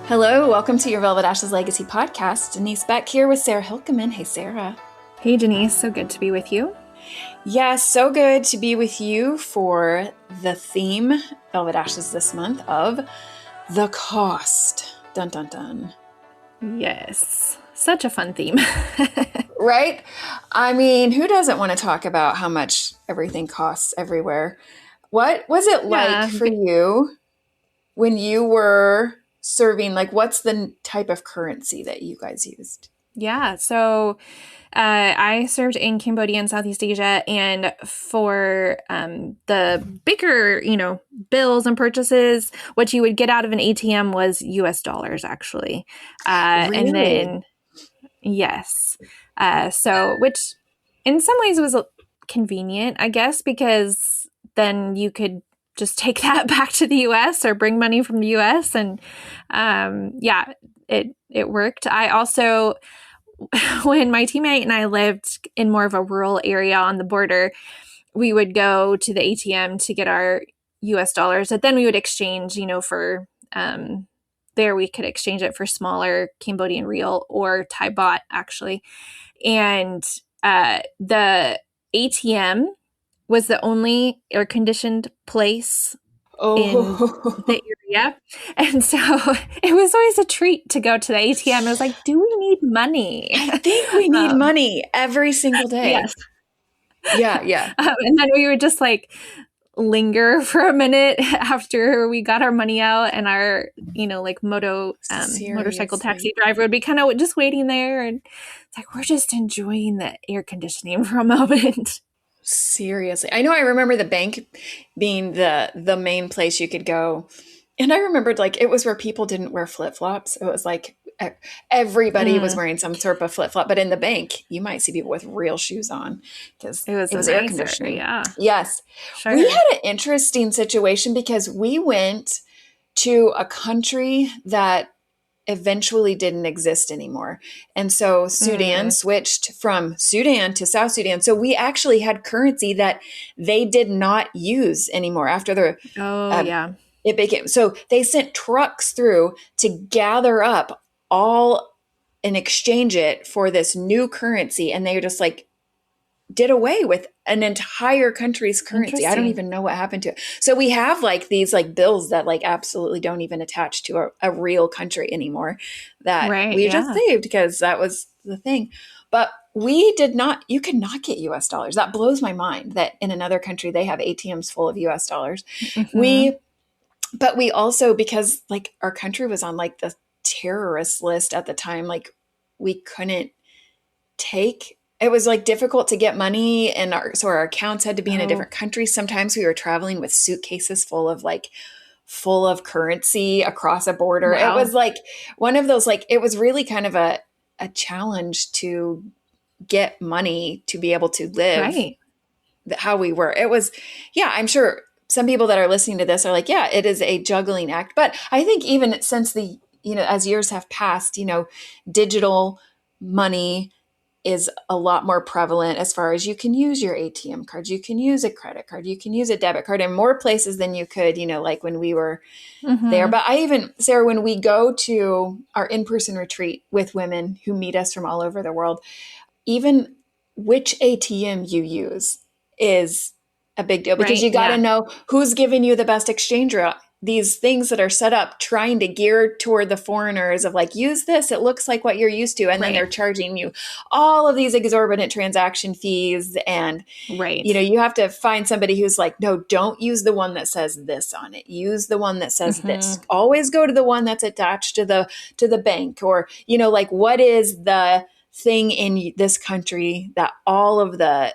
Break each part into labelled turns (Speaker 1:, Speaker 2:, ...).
Speaker 1: Hello, welcome to your Velvet Ashes Legacy podcast. Denise back here with Sarah Hilkeman. Hey, Sarah.
Speaker 2: Hey, Denise. So good to be with you.
Speaker 1: Yes, so good to be with you for the theme, Velvet Ashes this month, of the cost. Dun, dun, dun.
Speaker 2: Yes. Such a fun theme.
Speaker 1: Right? I mean, who doesn't want to talk about how much everything costs everywhere? What was it like for you when you were serving? Like, what's the type of currency that you guys used?
Speaker 2: Yeah. So I served in Cambodia and Southeast Asia, and for the bigger, bills and purchases, what you would get out of an ATM was US dollars, actually.
Speaker 1: Really?
Speaker 2: And then, yes. Which in some ways was convenient, I guess, because then you could just take that back to the US or bring money from the US. And it worked. I also, when my teammate and I lived in more of a rural area on the border, we would go to the ATM to get our US dollars that then we would exchange, for there we could exchange it for smaller Cambodian riel or Thai baht, actually. And the ATM was the only air-conditioned place in the area. And so it was always a treat to go to the ATM. I was like, do we need money?
Speaker 1: I think we need money every single day.
Speaker 2: Yes.
Speaker 1: Yeah.
Speaker 2: And then we would just linger for a minute after we got our money out, and our, motorcycle taxi driver would be kind of just waiting there. And it's like, we're just enjoying the air conditioning for a moment.
Speaker 1: Seriously. I know, I remember the bank being the main place you could go. And I remembered it was where people didn't wear flip-flops. It was like everybody was wearing some sort of flip-flop. But in the bank, you might see people with real shoes on because it was air conditioning.
Speaker 2: Yeah.
Speaker 1: Yes. Sure. We had an interesting situation because we went to a country that eventually didn't exist anymore. And so Sudan switched from Sudan to South Sudan. So we actually had currency that they did not use anymore after it became, so they sent trucks through to gather up all and exchange it for this new currency. And they just did away with an entire country's currency. I don't even know what happened to it. So we have these bills that absolutely don't even attach to a real country anymore that we just saved because that was the thing. But we did not, you could not get US dollars. That blows my mind that in another country they have ATMs full of US dollars. But we also, because our country was on the terrorist list at the time, we couldn't it was difficult to get money, and so our accounts had to be in a different country. Sometimes we were traveling with suitcases full of currency across a border. Wow. It was one of those, it was really kind of a challenge to get money to be able to live how we were. It was, I'm sure some people that are listening to this are it is a juggling act. But I think even since as years have passed, digital money is a lot more prevalent as far as you can use your ATM cards, you can use a credit card, you can use a debit card in more places than you could, when we were there. But Sarah, when we go to our in-person retreat with women who meet us from all over the world, even which ATM you use is a big deal because you got to know who's giving you the best exchange rate. These things that are set up trying to gear toward the foreigners of use this, it looks like what you're used to. And then they're charging you all of these exorbitant transaction fees. And, you have to find somebody who's no, don't use the one that says this on it. Use the one that says this. Always go to the one that's attached to the bank, or, what is the thing in this country that all of the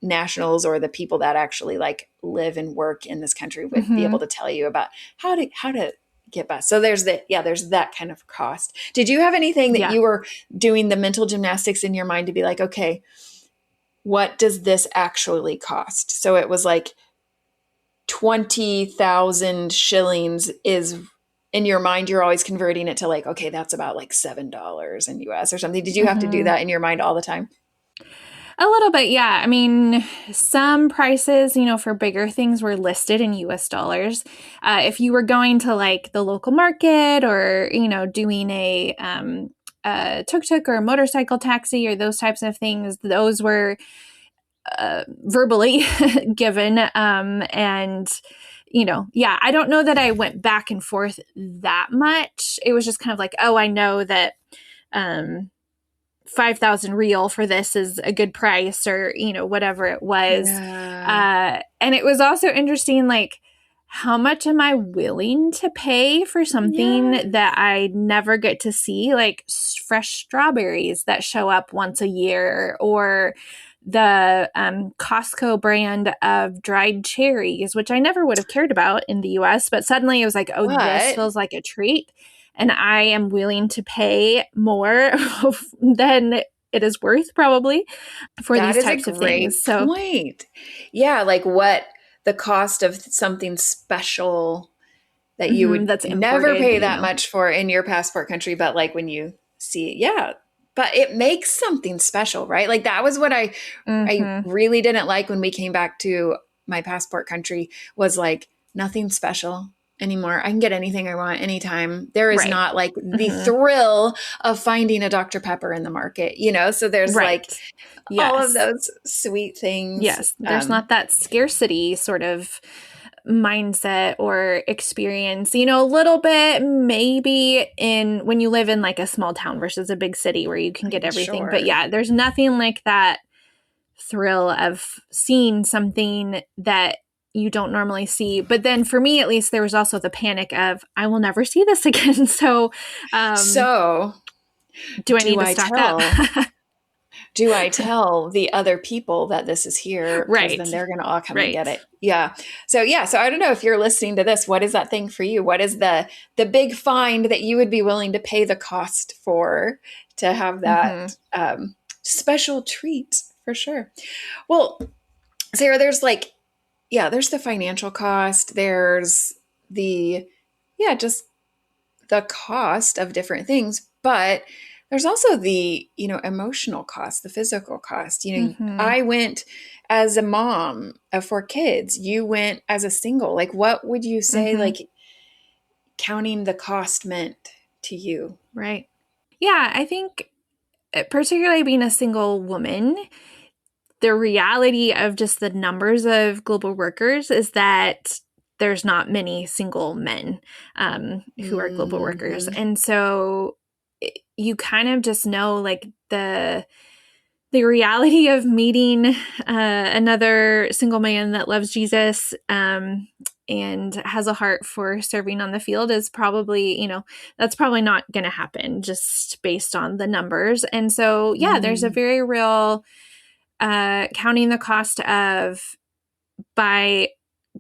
Speaker 1: nationals or the people that actually live and work in this country would be able to tell you about how to get by. So there's that kind of cost. Did you have anything that you were doing the mental gymnastics in your mind to be okay, what does this actually cost? So it was 20,000 shillings is in your mind, you're always converting it to okay, that's about $7 in US or something. Did you have to do that in your mind all the time?
Speaker 2: A little bit, yeah. I mean, some prices, for bigger things were listed in US dollars. If you were going to like the local market or, doing a tuk-tuk or a motorcycle taxi or those types of things, those were verbally given. And, yeah, I don't know that I went back and forth that much. It was just kind of like, oh, I know that 5,000 real for this is a good price, or, whatever it was.
Speaker 1: Yeah.
Speaker 2: And it was also interesting, like, how much am I willing to pay for something that I never get to see, like fresh strawberries that show up once a year, or the Costco brand of dried cherries, which I never would have cared about in the US, but suddenly it was like, oh, this feels like a treat. And I am willing to pay more than it is worth, probably, for these types of things.
Speaker 1: So, point. Yeah, like what the cost of something special that you would
Speaker 2: that's
Speaker 1: never pay that much for in your passport country, but like when you see it, yeah. But it makes something special, right? Like that was what I really didn't like when we came back to my passport country, was like nothing special anymore. I can get anything I want anytime. There is not like the thrill of finding a Dr. Pepper in the market, So there's like all of those sweet things.
Speaker 2: Yes. There's not that scarcity sort of mindset or experience, a little bit maybe when you live in like a small town versus a big city where you can get everything. Sure. But yeah, there's nothing like that thrill of seeing something that you don't normally see. But then for me, at least, there was also the panic of, I will never see this again. So do I need to stock up?
Speaker 1: Do I tell the other people that this is here? Right. Then they're going to all come and get it. Yeah. So I don't know if you're listening to this, what is that thing for you? What is the big find that you would be willing to pay the cost for to have that special treat, for sure? Well, Sarah, there's like, there's the financial cost. There's just the cost of different things, but there's also the, emotional cost, the physical cost. I went as a mom of 4 kids. You went as a single. Like, what would you say, like, counting the cost meant to you?
Speaker 2: Right. Yeah, I think particularly being a single woman, the reality of just the numbers of global workers is that there's not many single men who are global workers. And so you kind of just know like the reality of meeting another single man that loves Jesus and has a heart for serving on the field is probably, that's probably not going to happen just based on the numbers. And so, there's a very real counting the cost of, by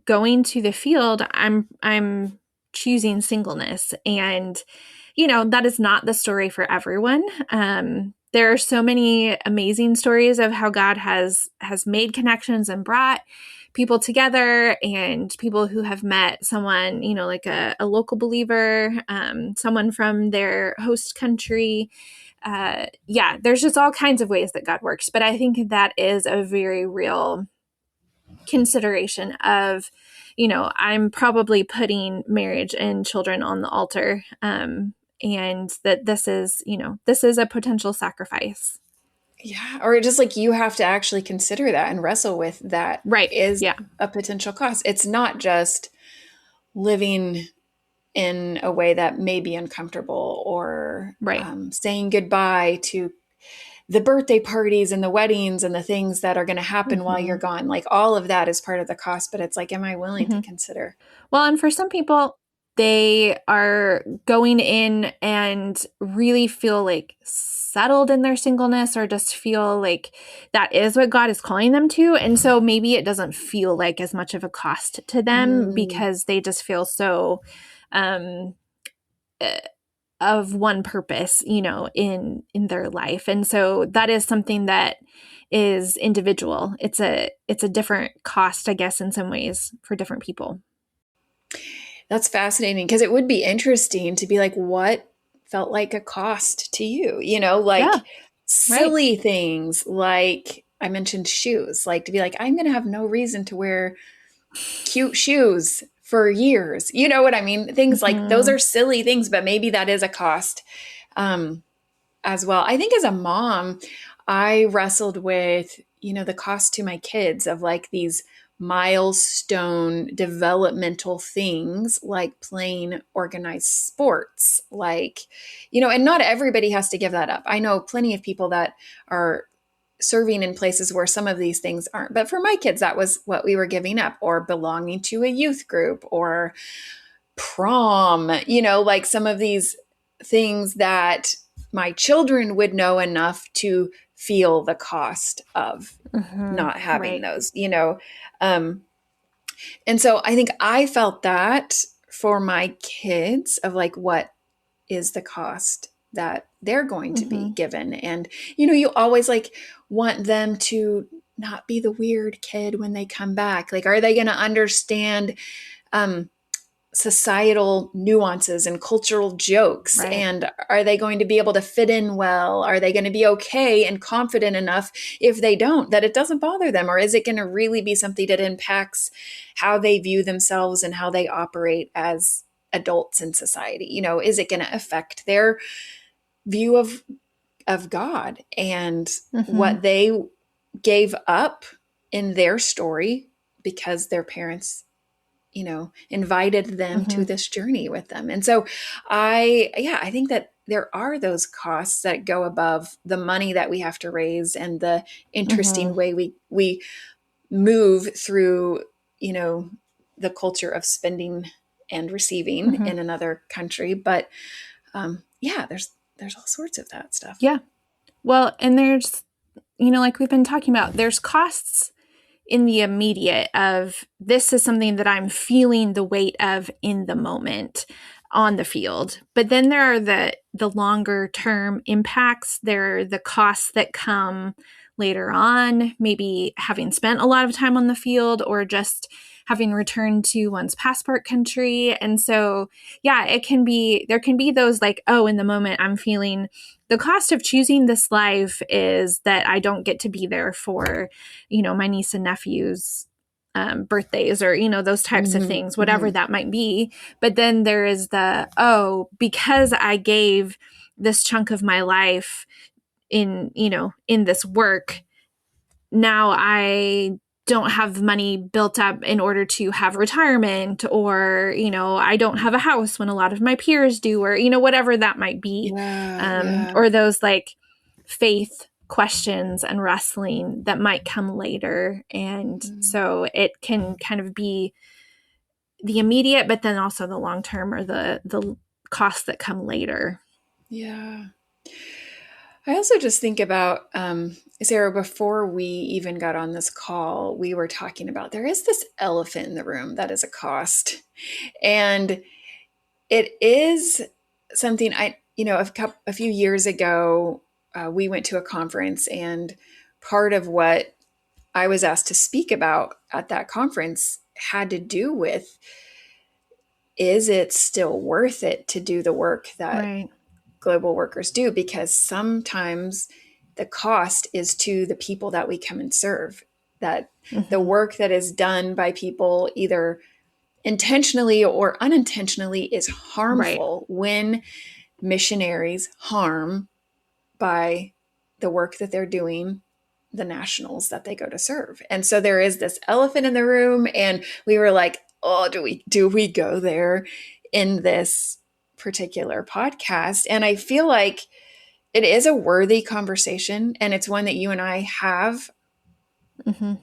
Speaker 2: going to the field, I'm choosing singleness. And that is not the story for everyone. There are so many amazing stories of how God has made connections and brought people together, and people who have met someone, like a local believer, someone from their host country. There's just all kinds of ways that God works. But I think that is a very real consideration of, I'm probably putting marriage and children on the altar. And that this is a potential sacrifice.
Speaker 1: Yeah. Or just like you have to actually consider that and wrestle with that.
Speaker 2: Right.
Speaker 1: Is a potential cost. It's not just living in a way that may be uncomfortable, or saying goodbye to the birthday parties and the weddings and the things that are going to happen while you're gone. Like all of that is part of the cost, but it's like, am I willing to consider?
Speaker 2: Well, and for some people, they are going in and really feel like settled in their singleness, or just feel like that is what God is calling them to. And so maybe it doesn't feel like as much of a cost to them because they just feel so of one purpose, in their life. And so that is something that is individual. It's a different cost, I guess, in some ways for different people.
Speaker 1: That's fascinating, because it would be interesting to be like, what felt like a cost to you? Silly things like I mentioned shoes, like to be like, I'm going to have no reason to wear cute shoes for years. You know what I mean? Things like those are silly things, but maybe that is a cost as well. I think as a mom, I wrestled with, the cost to my kids of like these milestone developmental things like playing organized sports, like, and not everybody has to give that up. I know plenty of people that are serving in places where some of these things aren't. But for my kids, that was what we were giving up, or belonging to a youth group or prom, like some of these things that my children would know enough to feel the cost of not having those, and so I think I felt that for my kids of like, what is the cost that they're going to be given? And, you always like want them to not be the weird kid when they come back. Like, are they going to understand societal nuances and cultural jokes? Right. And are they going to be able to fit in well? Are they going to be okay and confident enough if they don't, that it doesn't bother them? Or is it going to really be something that impacts how they view themselves and how they operate as adults in society? Is it going to affect their view of God and what they gave up in their story because their parents, invited them to this journey with them? And so I think that there are those costs that go above the money that we have to raise and the interesting way we move through, the culture of spending and receiving in another country. But there's all sorts of that stuff.
Speaker 2: Yeah. Well, and there's, like we've been talking about, there's costs in the immediate of this is something that I'm feeling the weight of in the moment on the field. But then there are the longer term impacts. There are the costs that come later on, maybe having spent a lot of time on the field or just having returned to one's passport country. And so, there can be those like, oh, in the moment I'm feeling the cost of choosing this life is that I don't get to be there for, my niece and nephew's birthdays or, those types of things, whatever that might be. But then there is because I gave this chunk of my life in this work, now I don't have money built up in order to have retirement, or, I don't have a house when a lot of my peers do, or, whatever that might be. Or those like faith questions and wrestling that might come later. And so it can kind of be the immediate, but then also the long-term or the costs that come later.
Speaker 1: Yeah. I also just think about, Sarah, before we even got on this a we were talking about there is this elephant in the room that is a cost. And it is something a few years ago, we went to a conference, and part of what I was asked to speak about at that conference had to do with, is it still worth it to do the work that global workers do? Because sometimes the cost is to the people that we come and serve, that the work that is done by people either intentionally or unintentionally is harmful when missionaries harm by the work that they're doing the nationals that they go to serve. And so there is this elephant in the room, and we were like, oh, do we go there in this particular podcast? And I feel like it is a worthy conversation, and it's one that you and I have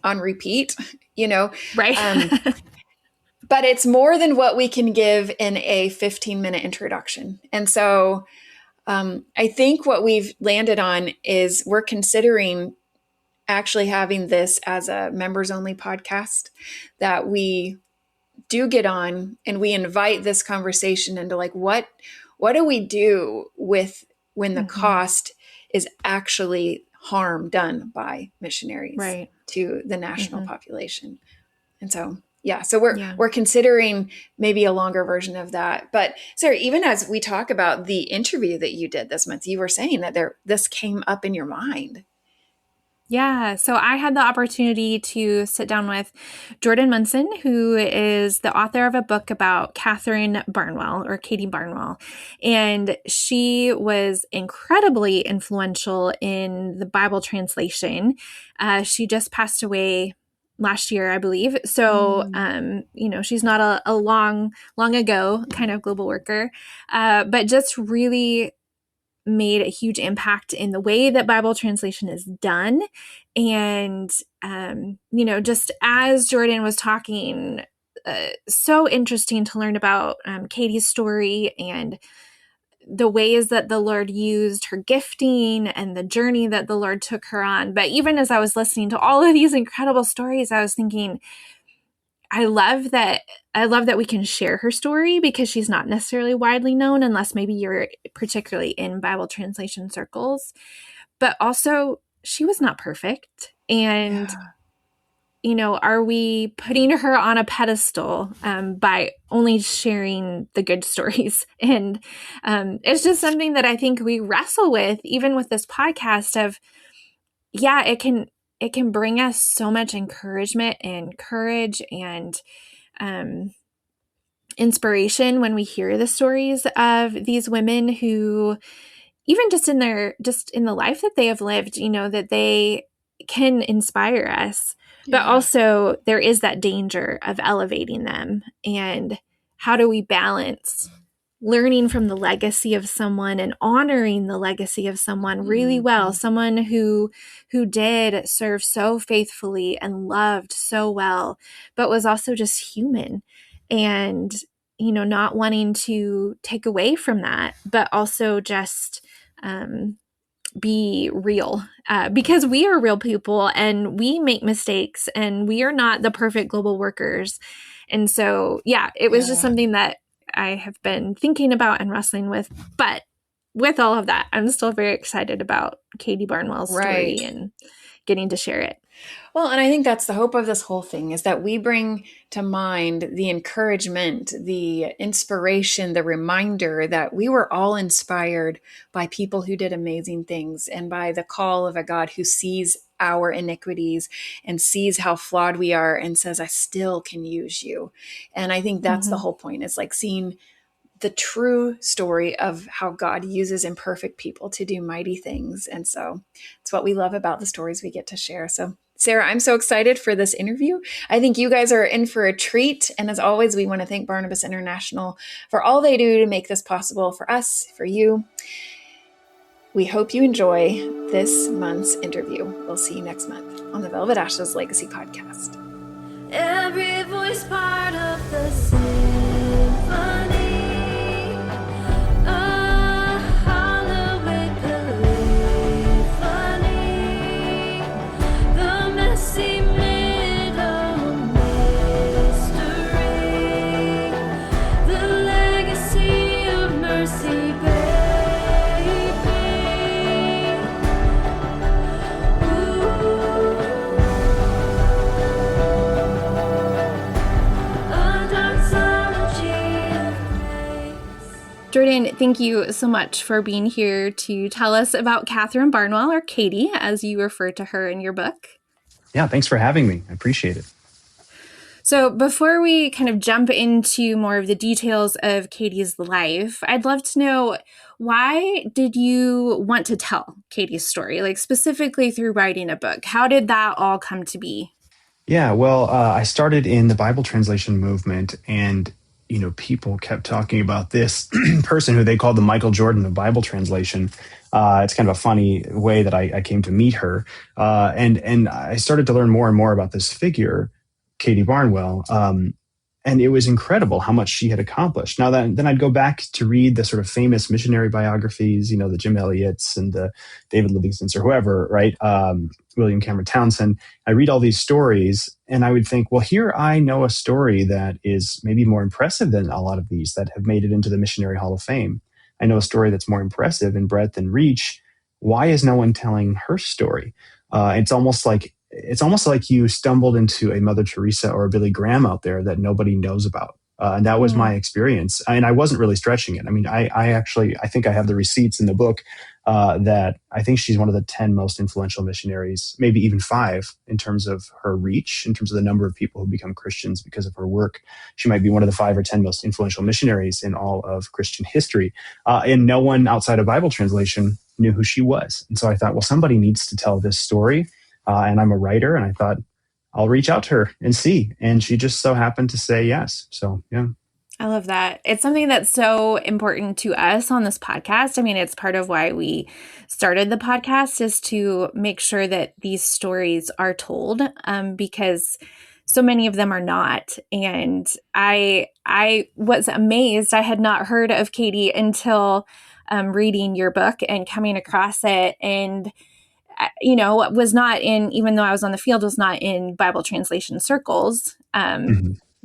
Speaker 1: on repeat, but it's more than what we can give in a 15-minute introduction. And so I think what we've landed on is we're considering actually having this as a members only podcast that we do get on, and we invite this conversation into like, what do we do with when the cost is actually harm done by missionaries to the national population? And so, so we're considering maybe a longer version of that. But Sarah, even as we talk about the interview that you did this month, you were saying that this came up in your mind.
Speaker 2: Yeah, so I had the opportunity to sit down with Jordan Monson, who is the author of a book about Katharine Barnwell or Katy Barnwell. And she was incredibly influential in the Bible translation. She just passed away last year, I believe. So, she's not a long ago kind of global worker, but just really made a huge impact in the way that Bible translation is done. And, just as Jordan was talking, so interesting to learn about Katy's story and the ways that the Lord used her gifting and the journey that the Lord took her on. But even as I was listening to all of these incredible stories, I was thinking, I love that we can share her story because she's not necessarily widely known unless maybe you're particularly in Bible translation circles. But also, she was not perfect. And, are we putting her on a pedestal by only sharing the good stories? And it's just something that I think we wrestle with, even with this podcast of, it can bring us so much encouragement and courage and inspiration when we hear the stories of these women who, even just in the life that they have lived, that they can inspire us. Yeah. But also there is that danger of elevating them. And how do we balance learning from the legacy of someone and honoring the legacy of someone really well, someone who did serve so faithfully and loved so well, but was also just human, and, not wanting to take away from that, but also just be real, because we are real people and we make mistakes and we are not the perfect global workers. And so, it was just something that I have been thinking about and wrestling with. But with all of that, I'm still very excited about Katy Barnwell's story and getting to share it.
Speaker 1: Well, and I think that's the hope of this whole thing, is that we bring to mind the encouragement, the inspiration, the reminder that we were all inspired by people who did amazing things and by the call of a God who sees our iniquities and sees how flawed we are and says, I still can use you. And I think that's the whole point, is like seeing the true story of how God uses imperfect people to do mighty things. And so it's what we love about the stories we get to share. So Sarah, I'm so excited for this interview. I think you guys are in for a treat. And as always, we want to thank Barnabas International for all they do to make this possible for us, for you. We hope you enjoy this month's interview. We'll see you next month on the Velvet Ashes Legacy Podcast.
Speaker 3: Every voice part of the symphony.
Speaker 2: Jordan, thank you so much for being here to tell us about Katharine Barnwell, or Katy, as you refer to her in your book.
Speaker 4: Yeah, thanks for having me. I appreciate it.
Speaker 2: So before we kind of jump into more of the details of Katy's life, I'd love to know, why did you want to tell Katy's story, like specifically through writing a book? How did that all come to be?
Speaker 4: Yeah, well, I started in the Bible translation movement, and people kept talking about this person who they called the Michael Jordan of Bible translation. It's kind of a funny way that I came to meet her. And I started to learn more and more about this figure, Katy Barnwell. And it was incredible how much she had accomplished. Now, then I'd go back to read the sort of famous missionary biographies, the Jim Elliott's and the David Livingstone's or whoever, right? William Cameron Townsend. I read all these stories and I would think, well, here I know a story that is maybe more impressive than a lot of these that have made it into the Missionary Hall of Fame. I know a story that's more impressive in breadth and reach. Why is no one telling her story? It's almost like you stumbled into a Mother Teresa or a Billy Graham out there that nobody knows about. And that was my experience. And I wasn't really stretching it. I mean, I think I have the receipts in the book that I think she's one of the 10 most influential missionaries, maybe even 5 in terms of her reach, in terms of the number of people who become Christians because of her work. She might be one of the 5 or 10 most influential missionaries in all of Christian history. And no one outside of Bible translation knew who she was. And so I thought, well, somebody needs to tell this story. And I'm a writer, and I thought, I'll reach out to her and see. And she just so happened to say yes. So, yeah.
Speaker 2: I love that. It's something that's so important to us on this podcast. I mean, it's part of why we started the podcast, is to make sure that these stories are told, because so many of them are not. And I was amazed. I had not heard of Katy until reading your book and coming across it. And was not in, even though I was on the field, was not in Bible translation circles.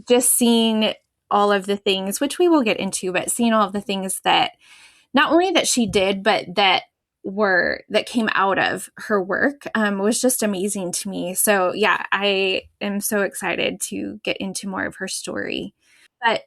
Speaker 2: Just seeing all of the things, which we will get into, but seeing all of the things that not only that she did, but that came out of her work was just amazing to me. So yeah, I am so excited to get into more of her story. But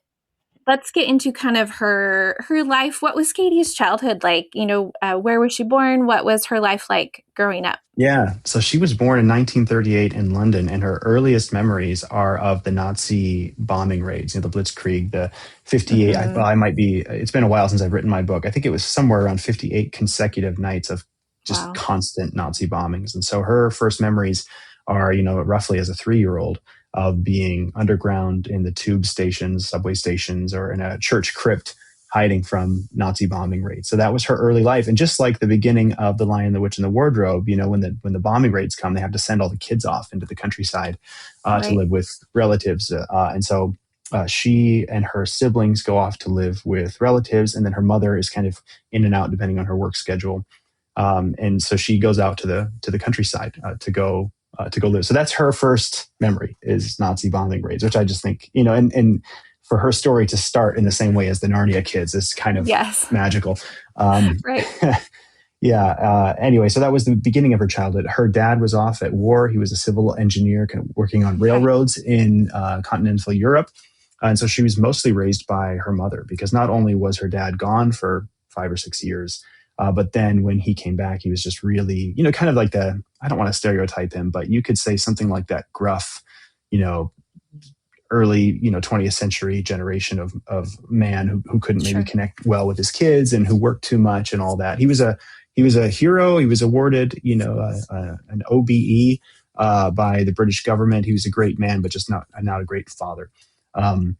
Speaker 2: let's get into kind of her life. What was Katy's childhood like? Where was she born? What was her life like growing up?
Speaker 4: Yeah. So she was born in 1938 in London, and her earliest memories are of the Nazi bombing raids, the Blitzkrieg, the 58. It's been a while since I've written my book. I think it was somewhere around 58 consecutive nights of just constant Nazi bombings. And so her first memories are, roughly as a 3-year-old, of being underground in the tube stations, subway stations, or in a church crypt, hiding from Nazi bombing raids. So that was her early life. And just like the beginning of The Lion, the Witch, and the Wardrobe, when the bombing raids come, they have to send all the kids off into the countryside to live with relatives. And so she and her siblings go off to live with relatives, and then her mother is kind of in and out depending on her work schedule. And so she goes out to the countryside to go live. So that's her first memory, is Nazi bombing raids, which I just think, and for her story to start in the same way as the Narnia kids is kind of magical.
Speaker 2: Right.
Speaker 4: Yeah. Anyway, so that was the beginning of her childhood. Her dad was off at war. He was a civil engineer, kind of working on railroads in continental Europe. And so she was mostly raised by her mother, because not only was her dad gone for 5 or 6 years, but then when he came back, he was just really, kind of like I don't want to stereotype him, but you could say something like that gruff, early, 20th century generation of man who couldn't maybe connect well with his kids and who worked too much and all that. He was a hero. He was awarded, an OBE by the British government. He was a great man, but just not a great father. And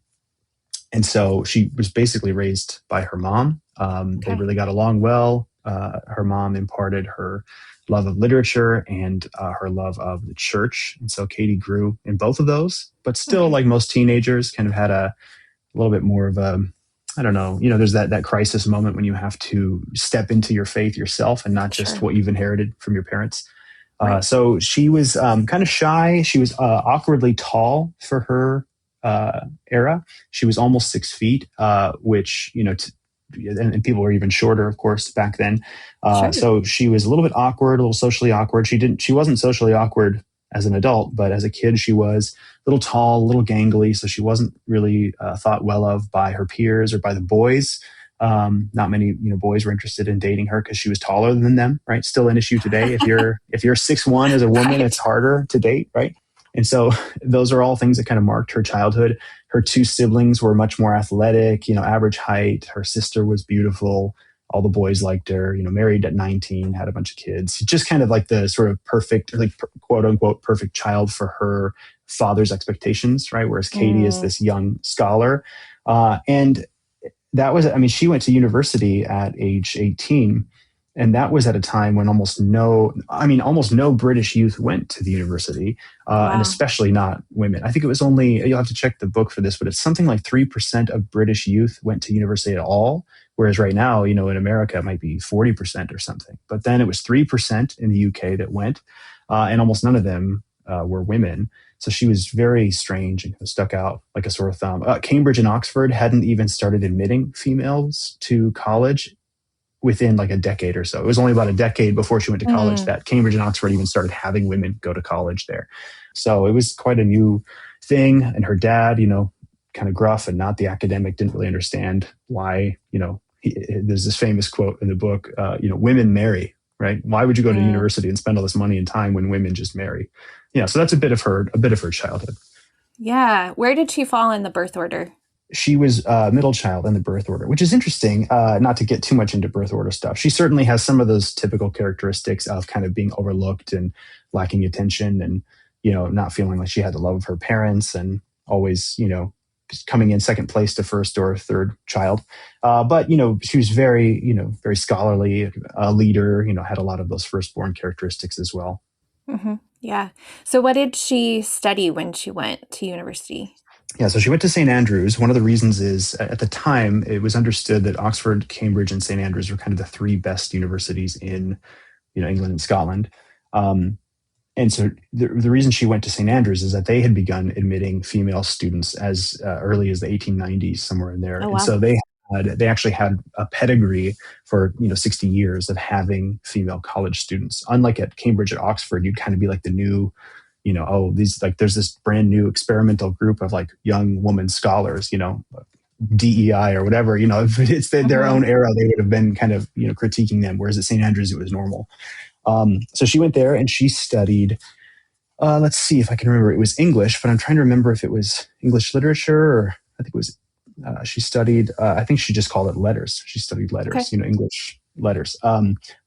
Speaker 4: so she was basically raised by her mom. They really got along well. Her mom imparted her love of literature and her love of the church. And so Katy grew in both of those, but still, like most teenagers, kind of had a little bit more of a, I don't know, there's that crisis moment when you have to step into your faith yourself and not just what you've inherited from your parents. So she was kind of shy. She was awkwardly tall for her era. She was almost 6 feet, which, and people were even shorter, of course, back then. So she was a little bit awkward, a little socially awkward. She wasn't socially awkward as an adult, but as a kid, she was a little tall, a little gangly. So she wasn't really thought well of by her peers or by the boys. Not many, boys were interested in dating her because she was taller than them, right? Still an issue today. If you're 6'1" as a woman, it's harder to date, right? And so those are all things that kind of marked her childhood. Her 2 siblings were much more athletic, average height. Her sister was beautiful. All the boys liked her, married at 19, had a bunch of kids. Just kind of like the sort of perfect, like quote unquote, perfect child for her father's expectations, right? Whereas Katy is this young scholar. And that was, she went to university at age 18. And that was at a time when almost no British youth went to the university, and especially not women. I think it was only, you'll have to check the book for this, but it's something like 3% of British youth went to university at all. Whereas right now, in America, it might be 40% or something. But then it was 3% in the UK that went, and almost none of them were women. So she was very strange and stuck out like a sore thumb. Cambridge and Oxford hadn't even started admitting females to college within like a decade or so. It was only about a decade before she went to college that Cambridge and Oxford even started having women go to college there. So it was quite a new thing. And her dad, kind of gruff and not the academic, didn't really understand why, there's this famous quote in the book, women marry, right? Why would you go to university and spend all this money and time when women just marry? Yeah. So that's a bit of her childhood.
Speaker 2: Yeah. Where did she fall in the birth order?
Speaker 4: She was middle child in the birth order, which is interesting, not to get too much into birth order stuff. She certainly has some of those typical characteristics of kind of being overlooked and lacking attention and, not feeling like she had the love of her parents and always, just coming in second place to first or third child. But, she was very, very scholarly, a leader, had a lot of those firstborn characteristics as well.
Speaker 2: Mm-hmm. Yeah. So what did she study when she went to university?
Speaker 4: Yeah, so she went to St. Andrews. One of the reasons is at the time, it was understood that Oxford, Cambridge, and St. Andrews were kind of the three best universities in, England and Scotland. And so the reason she went to St. Andrews is that they had begun admitting female students as early as the 1890s, somewhere in there. Oh, wow. And so they actually had a pedigree for 60 years of having female college students. Unlike at Cambridge, at Oxford, you'd kind of be like the new, there's this brand new experimental group of like young woman scholars, DEI or whatever, if it's their own era, they would have been kind of, critiquing them. Whereas at St. Andrews, it was normal. So she went there and she studied, let's see if I can remember, it was English, but I'm trying to remember if it was English literature or I think it was, she studied, I think she just called it letters. She studied letters, okay. English letters.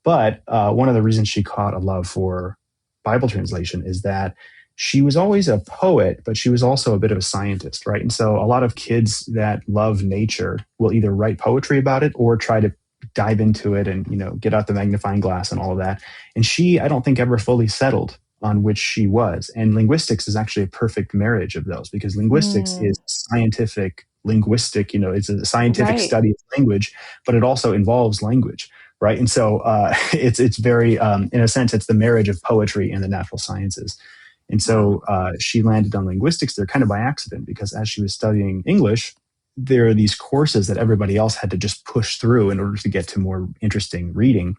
Speaker 4: But one of the reasons she caught a love for Bible translation is that she was always a poet, but she was also a bit of a scientist, right? And so a lot of kids that love nature will either write poetry about it or try to dive into it and, get out the magnifying glass and all of that. And she, I don't think, ever fully settled on which she was. And linguistics is actually a perfect marriage of those because linguistics is scientific, linguistic, it's a scientific study of language, but it also involves language. Right. And so it's very, in a sense, it's the marriage of poetry and the natural sciences. And so she landed on linguistics there kind of by accident because as she was studying English, there are these courses that everybody else had to just push through in order to get to more interesting reading.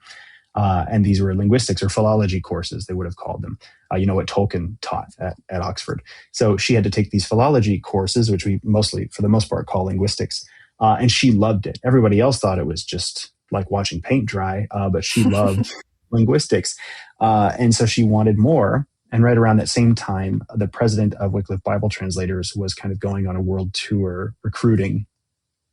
Speaker 4: And these were linguistics or philology courses, they would have called them, what Tolkien taught at Oxford. So she had to take these philology courses, which we mostly, for the most part, call linguistics. And she loved it. Everybody else thought it was just like watching paint dry, but she loved linguistics. And so she wanted more. And right around that same time, the president of Wycliffe Bible Translators was kind of going on a world tour recruiting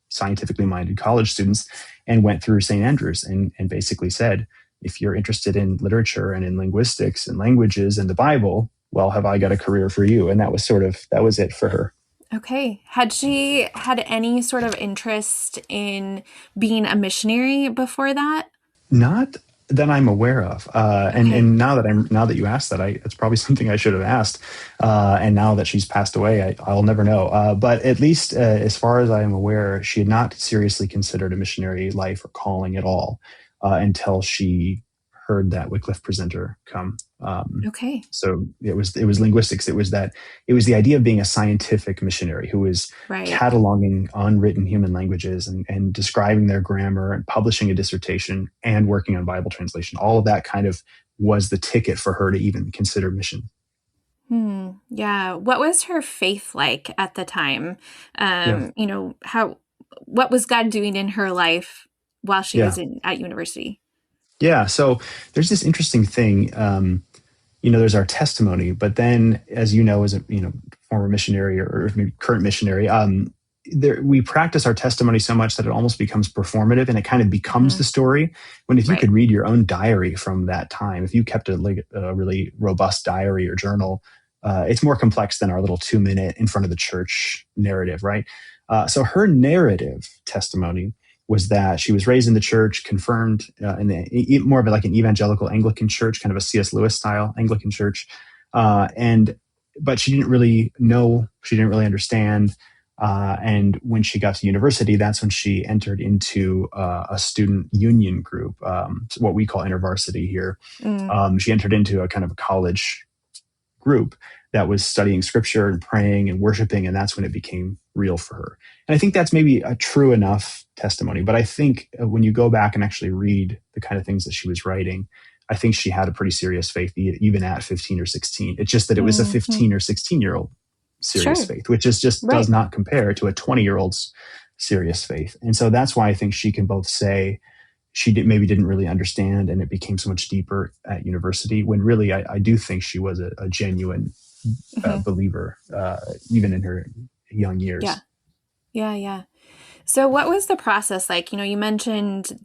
Speaker 4: scientifically minded college students and went through St. Andrews and basically said, if you're interested in literature and in linguistics and languages and the Bible, well, have I got a career for you? And that was it for her. Okay.
Speaker 2: Had she had any sort of interest in being a missionary before that?
Speaker 4: Not that I'm aware of. And now that you asked that, it's probably something I should have asked. And now that she's passed away, I'll never know. But at least as far as I am aware, she had not seriously considered a missionary life or calling at all until she heard that Wycliffe presenter come. So it was linguistics. It was the idea of being a scientific missionary who was cataloging unwritten human languages and describing their grammar and publishing a dissertation and working on Bible translation. All of that kind of was the ticket for her to even consider mission.
Speaker 2: Yeah. What was her faith like at the time? What was God doing in her life while she was at university?
Speaker 4: Yeah. So there's this interesting thing, there's our testimony, but then as you know, as a, former missionary or maybe current missionary, we practice our testimony so much that it almost becomes performative and it kind of becomes the story. When if you could read your own diary from that time, if you kept a really robust diary or journal, it's more complex than our little 2-minute in front of the church narrative, right? So her narrative testimony was that she was raised in the church, confirmed in more of like an evangelical Anglican church, kind of a C.S. Lewis style Anglican church. But she didn't really know, she didn't really understand. And when she got to university, that's when she entered into a student union group, what we call InterVarsity here. She entered into a kind of a college group that was studying scripture and praying and worshiping, and that's when it became real for her. And I think that's maybe a true enough testimony. But I think when you go back and actually read the kind of things that she was writing, I think she had a pretty serious faith even at 15 or 16. It's just that it was a 15 or 16-year-old serious
Speaker 2: Sure.
Speaker 4: faith, which is just
Speaker 2: Right.
Speaker 4: does not compare to a 20-year-old's serious faith. And so that's why I think she can both say maybe didn't really understand, and it became so much deeper at university, when really I do think she was a genuine believer, even in her young years.
Speaker 2: Yeah. Yeah. Yeah. So what was the process like? You mentioned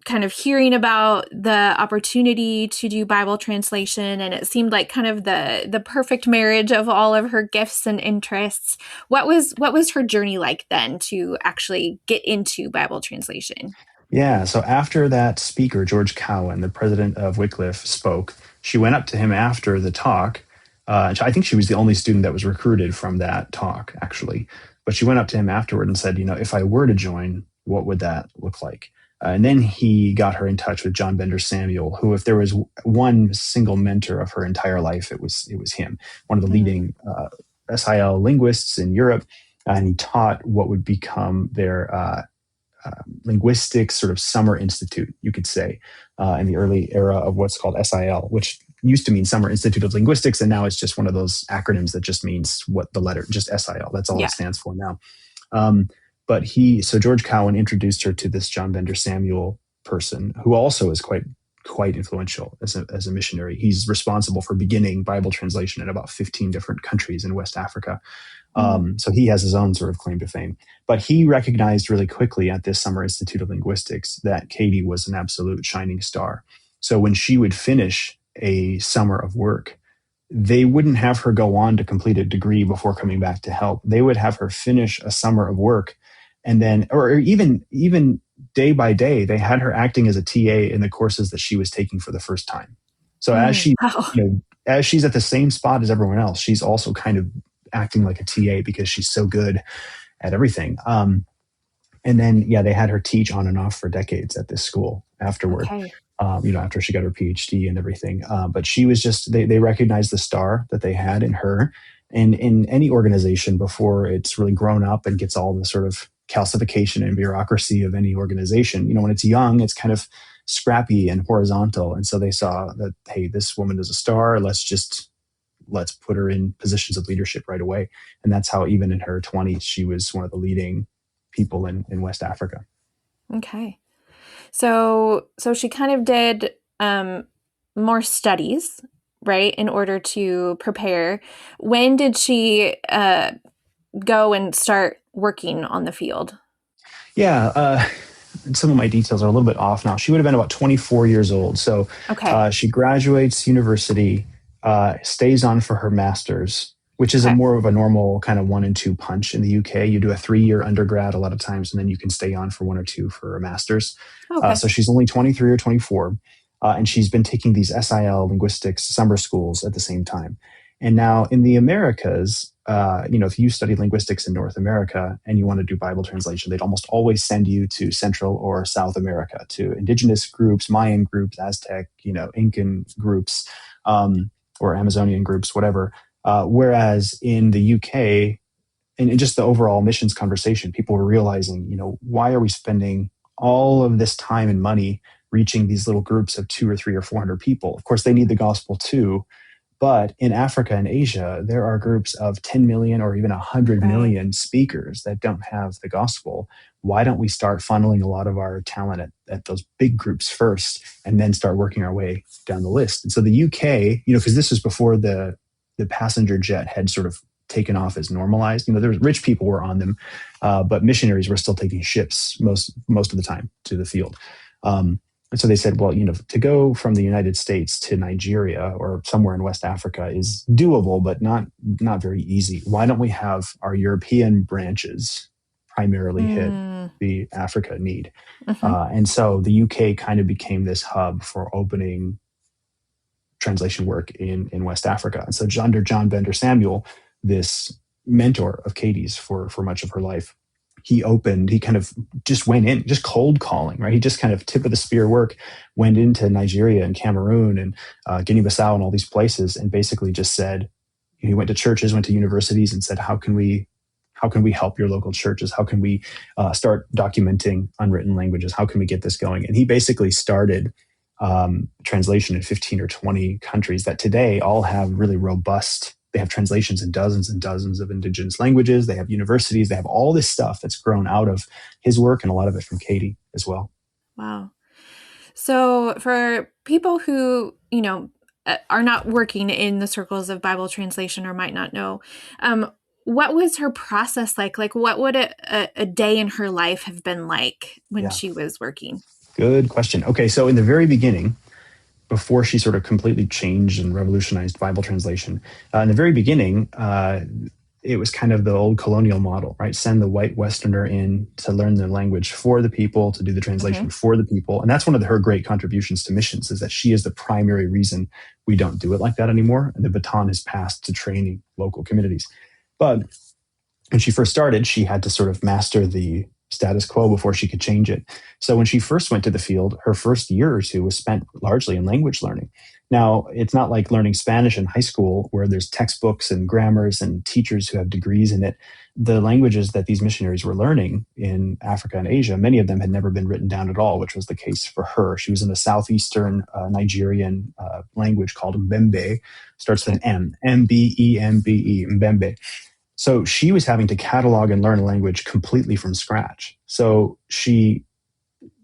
Speaker 2: kind of hearing about the opportunity to do Bible translation, and it seemed like kind of the perfect marriage of all of her gifts and interests. What was her journey like then to actually get into Bible translation?
Speaker 4: Yeah. So after that speaker, George Cowan, the president of Wycliffe, spoke, she went up to him after the talk. I think she was the only student that was recruited from that talk, actually. But she went up to him afterward and said, if I were to join, what would that look like? And then he got her in touch with John Bender Samuel, who, if there was one single mentor of her entire life, it was him, one of the leading SIL linguists in Europe. And he taught what would become their linguistics sort of summer institute, you could say, in the early era of what's called SIL, which used to mean Summer Institute of Linguistics, and now it's just one of those acronyms that just means what the letter, just SIL. That's all it stands for now. So George Cowan introduced her to this John Bender Samuel person, who also is quite influential as a missionary. He's responsible for beginning Bible translation in about 15 different countries in West Africa. So he has his own sort of claim to fame. But he recognized really quickly at this Summer Institute of Linguistics that Katy was an absolute shining star. So when she would finish a summer of work, they wouldn't have her go on to complete a degree before coming back to help. They would have her finish a summer of work, and then, or even day by day, they had her acting as a TA in the courses that she was taking for the first time. So as she's at the same spot as everyone else, she's also kind of acting like a TA because she's so good at everything. And then, they had her teach on and off for decades at this school afterward.
Speaker 2: Okay.
Speaker 4: After she got her PhD and everything. But she was just, they recognized the star that they had in her. And in any organization, before it's really grown up and gets all the sort of calcification and bureaucracy of any organization, when it's young, it's kind of scrappy and horizontal. And so they saw that, hey, this woman is a star. Let's put her in positions of leadership right away. And that's how, even in her 20s, she was one of the leading people in West Africa.
Speaker 2: Okay. So she kind of did more studies, right, in order to prepare. When did she go and start working on the field?
Speaker 4: Yeah, some of my details are a little bit off now. She would have been about 24 years old. So she graduates university, stays on for her master's, which is a more of a normal kind of 1 and 2 punch in the UK. You do a 3-year undergrad a lot of times, and then you can stay on for 1 or 2 for a master's. So she's only 23 or 24, and she's been taking these SIL linguistics summer schools at the same time. And now in the Americas, if you study linguistics in North America and you want to do Bible translation, they'd almost always send you to Central or South America, to indigenous groups, Mayan groups, Aztec, Incan groups, or Amazonian groups, whatever. Whereas in the UK, and just the overall missions conversation, people were realizing, why are we spending all of this time and money reaching these little groups of 200 or 300 or 400 people? Of course, they need the gospel too. But in Africa and Asia, there are groups of 10 million or even 100 million speakers that don't have the gospel. Why don't we start funneling a lot of our talent at those big groups first, and then start working our way down the list? And so the UK, because this was before the passenger jet had sort of taken off as normalized. There was rich people were on them, but missionaries were still taking ships most of the time to the field. And so they said, well, to go from the United States to Nigeria or somewhere in West Africa is doable, but not very easy. Why don't we have our European branches primarily hit the Africa need? And so the UK kind of became this hub for opening translation work in West Africa. And so under John Bender Samuel, this mentor of Katy's for much of her life, he kind of just went in, just cold calling, right? He just kind of tip of the spear work, went into Nigeria and Cameroon and Guinea-Bissau and all these places, and basically just said, he went to churches, went to universities and said, how can we help your local churches? How can we start documenting unwritten languages? How can we get this going? And he basically started translation in 15 or 20 countries that today all have really robust they have translations in dozens and dozens of indigenous languages. They have universities. They have all this stuff that's grown out of his work, and a lot of it from Katy as well.
Speaker 2: Wow. So for people who, are not working in the circles of Bible translation or might not know, what was her process like? Like, what would a day in her life have been like when she was working?
Speaker 4: Good question. Okay, so in the very beginning, before she sort of completely changed and revolutionized Bible translation, in the very beginning, it was kind of the old colonial model, right? Send the white Westerner in to learn the language for the people, to do the translation for the people. And that's one of her great contributions to missions, is that she is the primary reason we don't do it like that anymore. And the baton is passed to training local communities. But when she first started, she had to sort of master the status quo before she could change it. So when she first went to the field, her first year or two was spent largely in language learning. Now, it's not like learning Spanish in high school where there's textbooks and grammars and teachers who have degrees in it. The languages that these missionaries were learning in Africa and Asia, many of them had never been written down at all, which was the case for her. She was in a southeastern Nigerian language called Mbembe. Starts with an M, M-B-E-M-B-E, Mbembe. So she was having to catalog and learn a language completely from scratch. So she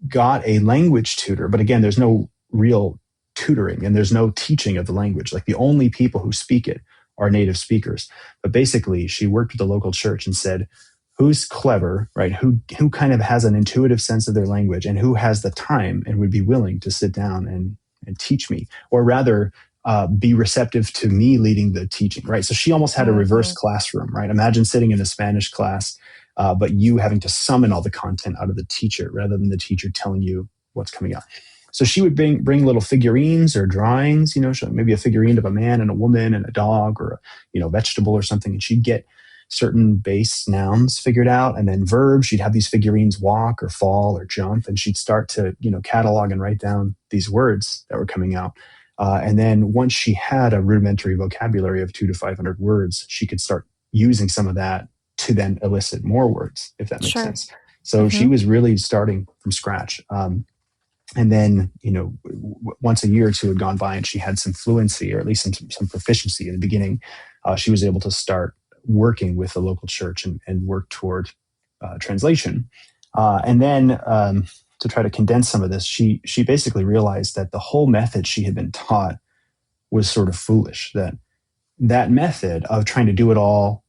Speaker 4: got a language tutor, but again, there's no real tutoring and there's no teaching of the language. Like, the only people who speak it are native speakers. But basically, she worked with the local church and said, who's clever, right? Who kind of has an intuitive sense of their language and who has the time and would be willing to sit down and teach me, or rather, be receptive to me leading the teaching, right? So she almost had a reverse classroom, right? Imagine sitting in a Spanish class, but you having to summon all the content out of the teacher rather than the teacher telling you what's coming out. So she would bring little figurines or drawings, maybe a figurine of a man and a woman and a dog or a vegetable or something, and she'd get certain base nouns figured out, and then verbs. She'd have these figurines walk or fall or jump, and she'd start to catalog and write down these words that were coming out. And then once she had a rudimentary vocabulary of 200 to 500 words, she could start using some of that to then elicit more words, if that makes sense. So she was really starting from scratch. And then, once a year or two had gone by and she had some fluency, or at least some proficiency in the beginning, she was able to start working with the local church and work toward translation. And then to try to condense some of this, she basically realized that the whole method she had been taught was sort of foolish, that method of trying to do it all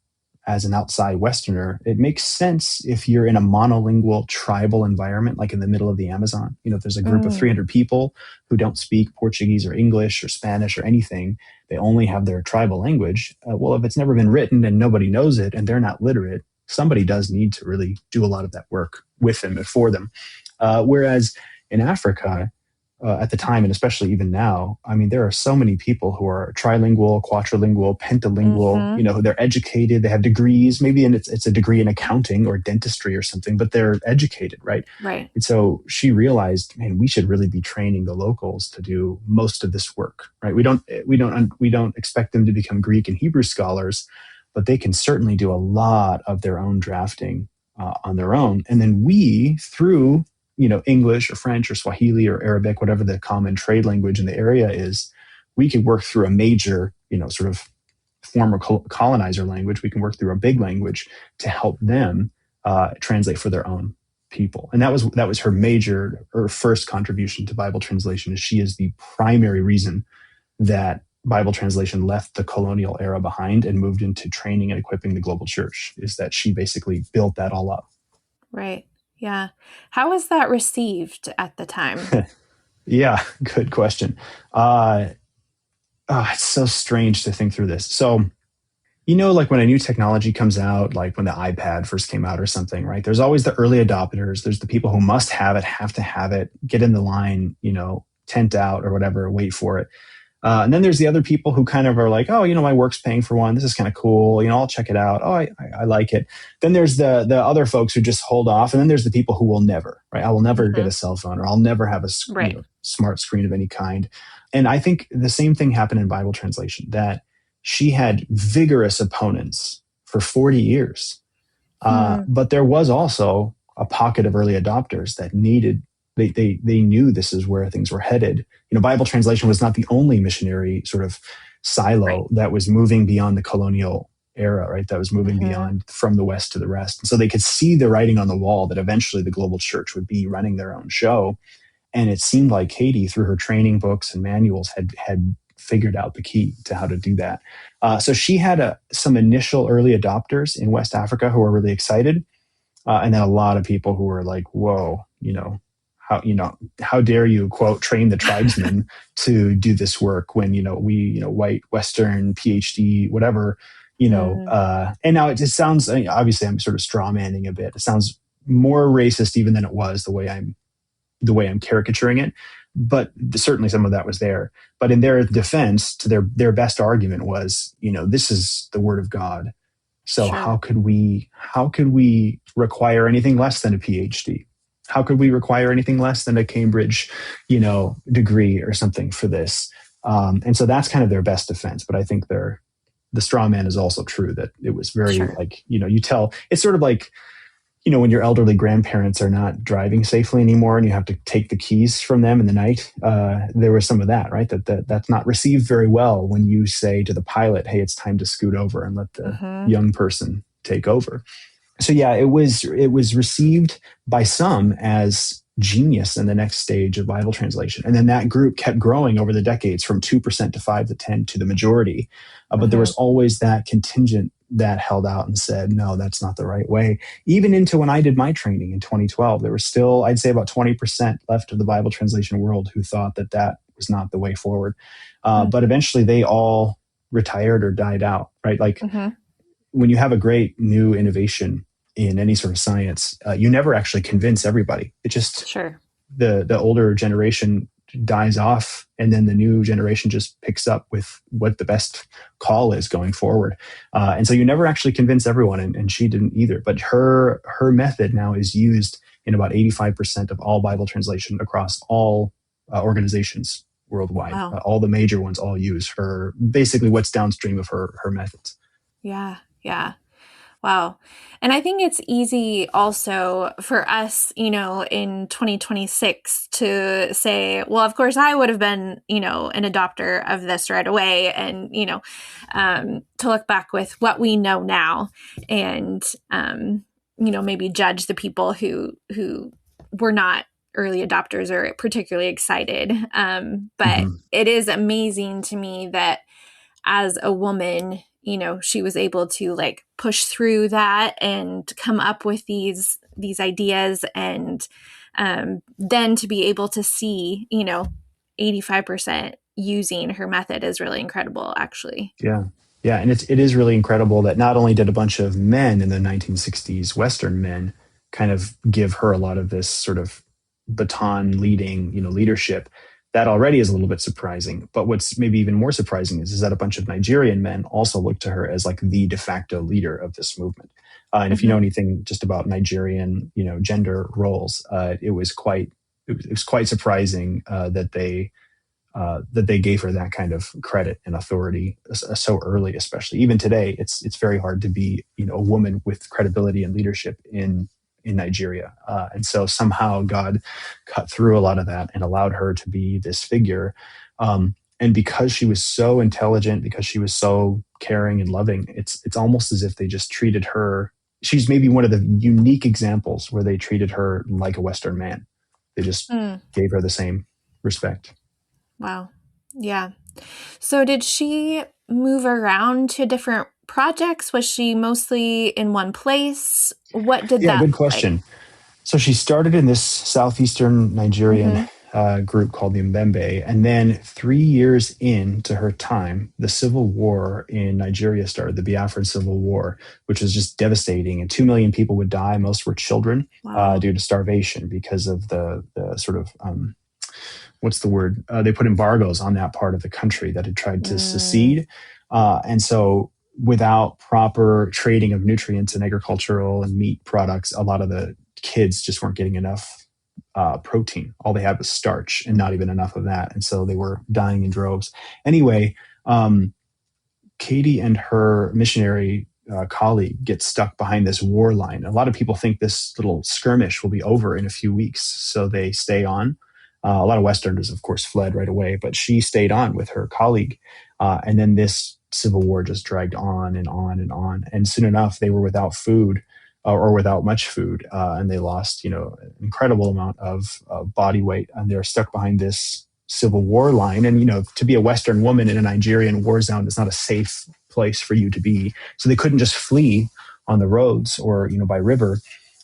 Speaker 4: as an outside Westerner, it makes sense if you're in a monolingual tribal environment, like in the middle of the Amazon. If there's a group of 300 people who don't speak Portuguese or English or Spanish or anything, they only have their tribal language. Well, if it's never been written and nobody knows it and they're not literate, somebody does need to really do a lot of that work with them and for them. Whereas in Africa, at the time, and especially even now, there are so many people who are trilingual, quadrilingual, pentalingual, they're educated, they have degrees, maybe it's a degree in accounting or dentistry or something, but they're educated, right?
Speaker 2: Right.
Speaker 4: And so she realized, man, we should really be training the locals to do most of this work, right? We don't expect them to become Greek and Hebrew scholars, but they can certainly do a lot of their own drafting on their own. And then we, through English or French or Swahili or Arabic, whatever the common trade language in the area is, we can work through a major, sort of former colonizer language. We can work through a big language to help them translate for their own people. And that was her first contribution to Bible translation. Is she is the primary reason that Bible translation left the colonial era behind and moved into training and equipping the global church, is that she basically built that all up.
Speaker 2: Right. Yeah. How was that received at the time?
Speaker 4: Yeah, good question. It's so strange to think through this. So, like when a new technology comes out, like when the iPad first came out or something, right? There's always the early adopters. There's the people who must have it, have to have it, get in the line, tent out or whatever, wait for it. And then there's the other people who kind of are like, oh, my work's paying for one. This is kind of cool. I'll check it out. Oh, I like it. Then there's the other folks who just hold off. And then there's the people who will never, right? I will never get a cell phone, or I'll never have a smart screen of any kind. And I think the same thing happened in Bible translation, that she had vigorous opponents for 40 years. But there was also a pocket of early adopters that needed, they knew this is where things were headed. Bible translation was not the only missionary sort of silo
Speaker 2: Right.
Speaker 4: that was moving beyond the colonial era, right? That was moving beyond from the West to the rest. And so they could see the writing on the wall that eventually the global church would be running their own show. And it seemed like Katy, through her training books and manuals, had figured out the key to how to do that. So she had some initial early adopters in West Africa who were really excited. And then a lot of people who were like, whoa, how dare you, quote, train the tribesmen to do this work when, we, white, Western, PhD, whatever, and now it just sounds, obviously I'm sort of straw manning a bit. It sounds more racist even than it was the way I'm caricaturing it. But certainly some of that was there. But in their defense, to their best argument was, this is the word of God. So how could we require anything less than a PhD? How could we require anything less than a Cambridge, degree or something for this? And so that's kind of their best defense. But I think the straw man is also true, that it was very you tell, it's sort of like, when your elderly grandparents are not driving safely anymore and you have to take the keys from them in the night, there was some of that, right? That's not received very well when you say to the pilot, hey, it's time to scoot over and let the young person take over. So yeah, it was received by some as genius in the next stage of Bible translation. And then that group kept growing over the decades from 2% to 5 to 10 to the majority. But there was always that contingent that held out and said, no, that's not the right way. Even into when I did my training in 2012, there was still, I'd say, about 20% left of the Bible translation world who thought that was not the way forward. But eventually they all retired or died out, right? Like when you have a great new innovation in any sort of science, you never actually convince everybody. It just, the older generation dies off, and then the new generation just picks up with what the best call is going forward. And so you never actually convince everyone, and she didn't either. But her method now is used in about 85% of all Bible translation across all organizations worldwide.
Speaker 2: Wow.
Speaker 4: All the major ones all use her, basically what's downstream of her methods.
Speaker 2: Yeah. Wow. And I think it's easy also for us, in 2026 to say, well, of course I would have been, an adopter of this right away. And, to look back with what we know now and, maybe judge the people who were not early adopters or particularly excited. But it is amazing to me that as a woman, she was able to push through that and come up with these ideas, and then to be able to see, 85% using her method is really incredible, actually.
Speaker 4: Yeah. And it is really incredible that not only did a bunch of men in the 1960s, Western men, kind of give her a lot of this sort of baton leading, leadership. That already is a little bit surprising. But what's maybe even more surprising is that a bunch of Nigerian men also look to her as like the de facto leader of this movement. And if you know anything just about Nigerian, gender roles, it was quite surprising that they gave her that kind of credit and authority so early. Especially even today, it's very hard to be a woman with credibility and leadership in Nigeria. And so somehow God cut through a lot of that and allowed her to be this figure. And because she was so intelligent, because she was so caring and loving, it's almost as if they just treated her. She's maybe one of the unique examples where they treated her like a Western man. They just gave her the same respect.
Speaker 2: Wow. Yeah. So did she move around to different projects? Was she mostly in one place? What did that
Speaker 4: Yeah, good question.
Speaker 2: Like?
Speaker 4: So she started in this southeastern Nigerian group called the Mbembe. And then 3 years into her time, the civil war in Nigeria started, the Biafran Civil War, which was just devastating. And 2 million people would die. Most were children due to starvation because of the sort of, what's the word? They put embargoes on that part of the country that had tried to secede. And so without proper trading of nutrients and agricultural and meat products, a lot of the kids just weren't getting enough protein. All they had was starch and not even enough of that. And so they were dying in droves. Anyway, Katy and her missionary colleague get stuck behind this war line. A lot of people think this little skirmish will be over in a few weeks, so they stay on. A lot of Westerners, of course, fled right away, but she stayed on with her colleague. And then this civil war just dragged on and on and on. And soon enough, they were without food or without much food. And they lost, an incredible amount of body weight. And they're stuck behind this civil war line. And, to be a Western woman in a Nigerian war zone is not a safe place for you to be. So they couldn't just flee on the roads or, by river.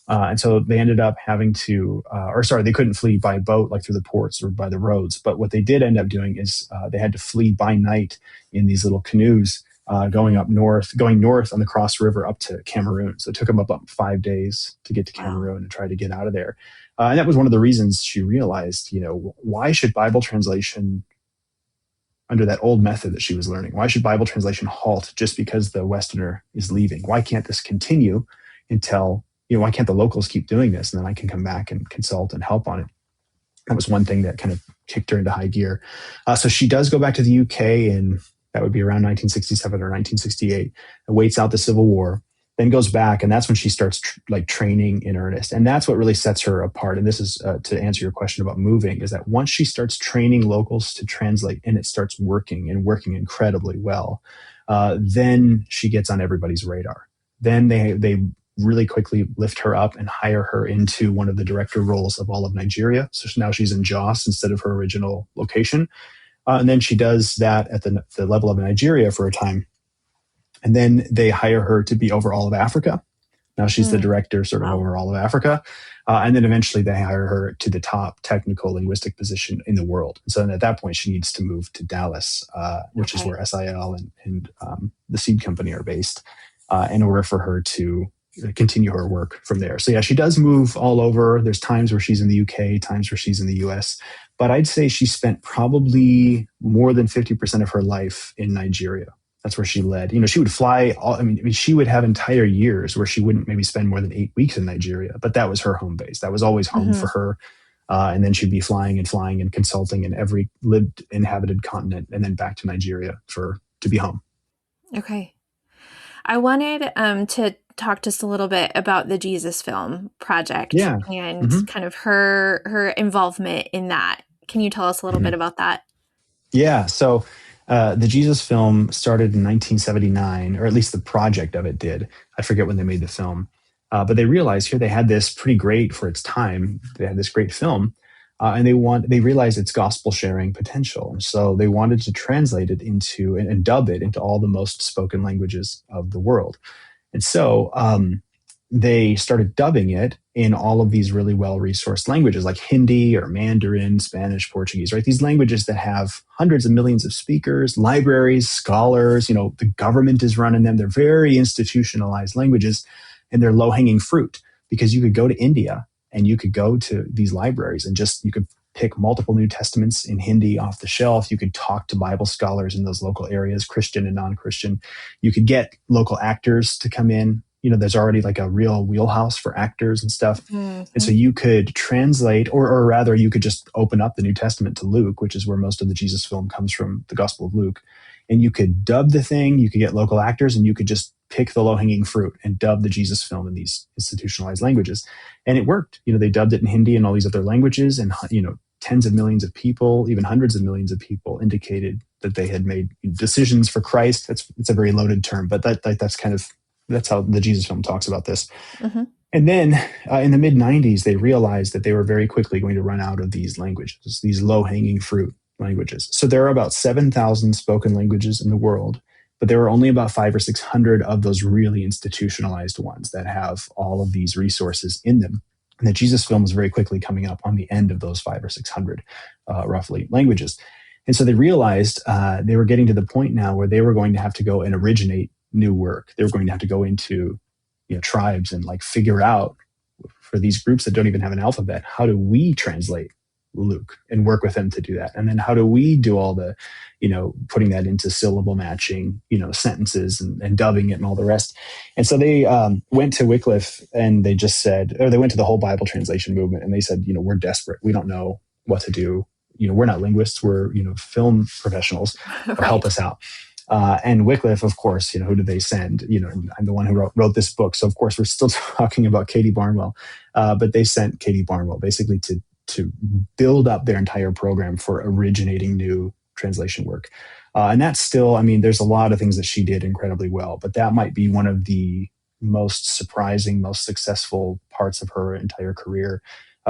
Speaker 4: And so they ended up having to, they couldn't flee by boat, like through the ports or by the roads. But what they did end up doing is they had to flee by night in these little canoes, going north on the Cross River up to Cameroon. So it took them about 5 days to get to Cameroon and try to get out of there. And that was one of the reasons she realized, why should Bible translation, under that old method that she was learning, why should Bible translation halt just because the Westerner is leaving? Why can't this continue until, why can't the locals keep doing this? And then I can come back and consult and help on it. That was one thing that kind of kicked her into high gear. So she does go back to the UK, and that would be around 1967 or 1968, waits out the Civil War, then goes back. And that's when she starts training in earnest. And that's what really sets her apart. And this is to answer your question about moving, is that once she starts training locals to translate and it starts working incredibly well, then she gets on everybody's radar. Then they really quickly lift her up and hire her into one of the director roles of all of Nigeria. So now she's in Jos instead of her original location. And then she does that at the level of Nigeria for a time. And then they hire her to be over all of Africa. Now she's the director sort of over all of Africa. And then eventually they hire her to the top technical linguistic position in the world. And so at that point, she needs to move to Dallas, which is where SIL and the Seed Company are based, in order for her to continue her work from there. So yeah, she does move all over. There's times where she's in the UK, times where she's in the US, but I'd say she spent probably more than 50% of her life in Nigeria. That's where she led. She would fly. She would have entire years where she wouldn't maybe spend more than 8 weeks in Nigeria, but that was her home base. That was always home for her. And then she'd be flying and consulting in every lived inhabited continent, and then back to Nigeria to be home.
Speaker 2: Okay. I wanted to talk just a little bit about the Jesus Film Project and kind of her involvement in that. Can you tell us a little bit about that?
Speaker 4: Yeah. So the Jesus Film started in 1979, or at least the project of it did. I forget when they made the film. But they realized here they had this pretty great, for its time, they had this great film. And they realized its gospel sharing potential. So they wanted to translate it into and dub it into all the most spoken languages of the world. And so they started dubbing it in all of these really well-resourced languages like Hindi or Mandarin, Spanish, Portuguese, right? These languages that have hundreds of millions of speakers, libraries, scholars, the government is running them. They're very institutionalized languages, and they're low-hanging fruit, because you could go to India and you could go to these libraries and you could pick multiple New Testaments in Hindi off the shelf. You could talk to Bible scholars in those local areas, Christian and non-Christian. You could get local actors to come in. There's already like a real wheelhouse for actors and stuff. And so you could translate, or rather you could just open up the New Testament to Luke, which is where most of the Jesus film comes from, the Gospel of Luke. And you could dub the thing, you could get local actors, and you could just pick the low-hanging fruit and dub the Jesus film in these institutionalized languages. And it worked. They dubbed it in Hindi and all these other languages, and, tens of millions of people, even hundreds of millions of people indicated that they had made decisions for Christ. It's a very loaded term, but that's how the Jesus film talks about this. And then in the mid-90s, they realized that they were very quickly going to run out of these languages, these low-hanging fruit languages. So there are about 7,000 spoken languages in the world, but there are only about 500 or 600 of those really institutionalized ones that have all of these resources in them. And the Jesus film was very quickly coming up on the end of those 500 or 600 roughly languages. And so they realized they were getting to the point now where they were going to have to go and originate new work. They were going to have to go into tribes and figure out, for these groups that don't even have an alphabet, how do we translate Luke and work with them to do that? And then how do we do all the, putting that into syllable matching, sentences and dubbing it and all the rest. And so they went to Wycliffe and they just said, or they went to the whole Bible translation movement and they said, we're desperate. We don't know what to do. We're not linguists. We're, film professionals. Right. Help us out. And Wycliffe, of course, who did they send? I'm the one who wrote this book. So of course we're still talking about Katy Barnwell, but they sent Katy Barnwell basically to build up their entire program for originating new translation work. And that's still, I mean, there's a lot of things that she did incredibly well, but that might be one of the most surprising, most successful parts of her entire career.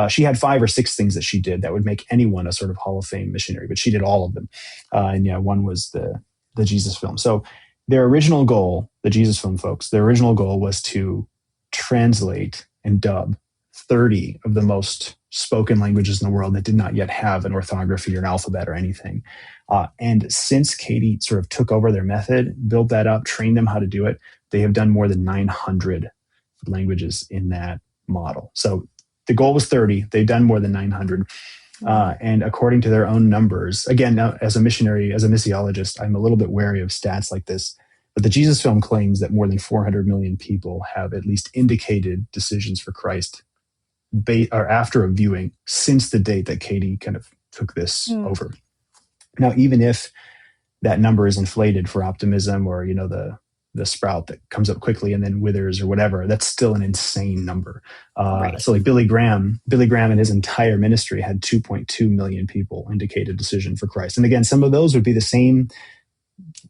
Speaker 4: She had 5 or 6 things that she did that would make anyone a sort of Hall of Fame missionary, but she did all of them. And yeah, one was the Jesus film. So their original goal, the Jesus film folks, their original goal was to translate and dub 30 of the most spoken languages in the world that did not yet have an orthography or an alphabet or anything. And since Katy sort of took over their method, built that up, trained them how to do it, they have done more than 900 languages in that model. So the goal was 30. They've done more than 900. And according to their own numbers, again, now as a missionary, as a missiologist, I'm a little bit wary of stats like this. But the Jesus film claims that more than 400 million people have at least indicated decisions for Christ or after a viewing since the date that Katy kind of took this over. Now, even if that number is inflated for optimism or, you know, the sprout that comes up quickly and then withers or whatever, that's still an insane number. Right. So like Billy Graham and his entire ministry had 2.2 million people indicate a decision for Christ. And again, some of those would be the same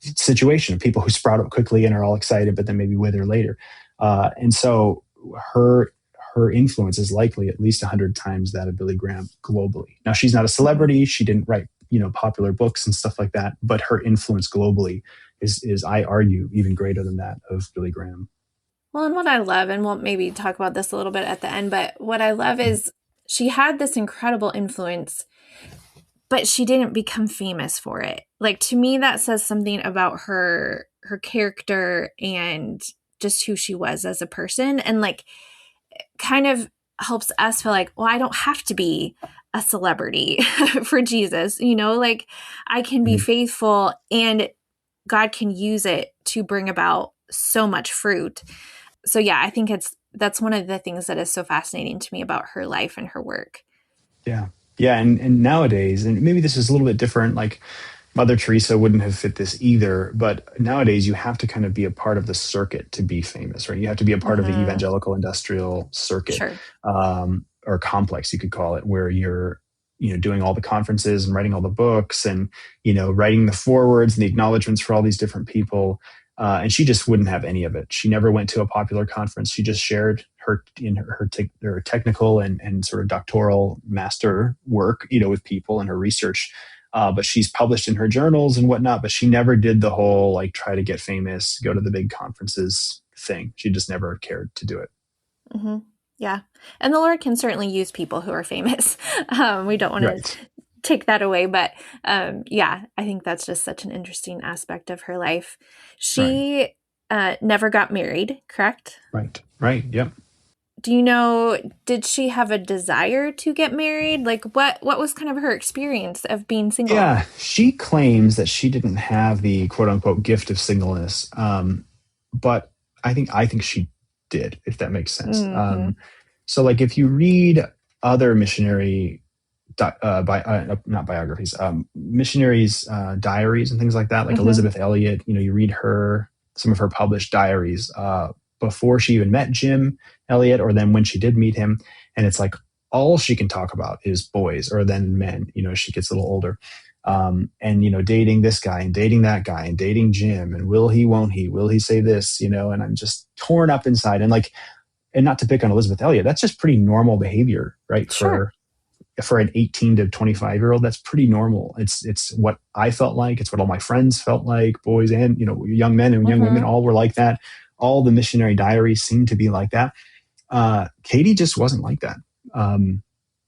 Speaker 4: situation of people who sprout up quickly and are all excited, but then maybe wither later. And so her influence is likely at least 100 times that of Billy Graham globally. Now, she's not a celebrity. She didn't write, you know, popular books and stuff like that, but her influence globally is I argue, even greater than that of Billy Graham.
Speaker 2: Well, and what I love, and we'll maybe talk about this a little bit at the end, but what I love is she had this incredible influence, but she didn't become famous for it. Like, to me, that says something about her character and just who she was as a person, and like kind of helps us feel like, well, I don't have to be a celebrity for Jesus, you know, like I can be faithful and God can use it to bring about so much fruit. So yeah, I think that's one of the things that is so fascinating to me about her life and her work.
Speaker 4: Yeah. Yeah. And nowadays, and maybe this is a little bit different, like Mother Teresa wouldn't have fit this either, but nowadays you have to kind of be a part of the circuit to be famous, right? You have to be a part of the evangelical industrial circuit,
Speaker 2: sure.
Speaker 4: Or complex, you could call it, where you're, you know, doing all the conferences and writing all the books and, you know, writing the forewords and the acknowledgments for all these different people. And she just wouldn't have any of it. She never went to a popular conference. She just shared her technical and sort of doctoral master work, you know, with people and her research. But she's published in her journals and whatnot, but she never did the whole, like, try to get famous, go to the big conferences thing. She just never cared to do it.
Speaker 2: Mm-hmm. Yeah. And the Lord can certainly use people who are famous. We don't want to take that away, but yeah, I think that's just such an interesting aspect of her life. She never got married, correct?
Speaker 4: Right. Yep.
Speaker 2: Do you know, did she have a desire to get married? Like what was kind of her experience of being single?
Speaker 4: Yeah, she claims that she didn't have the quote unquote gift of singleness. But I think she did, if that makes sense. Mm-hmm. So like if you read other missionary not biographies, missionaries' diaries and things like that, like Elizabeth Elliot, you know, you read some of her published diaries before she even met Jim Elliot, or then when she did meet him. And it's like all she can talk about is boys, or then men, you know, as she gets a little older. And, you know, dating this guy and dating that guy and dating Jim, and will he, won't he, will he say this, you know, and I'm just torn up inside. And like, and not to pick on Elizabeth Elliot, that's just pretty normal behavior, right?
Speaker 2: Sure.
Speaker 4: For an 18 to 25-year-old, that's pretty normal. It's what I felt like. It's what all my friends felt like, boys and, you know, young men and young women, all were like that. All the missionary diaries seemed to be like that. Katy just wasn't like that.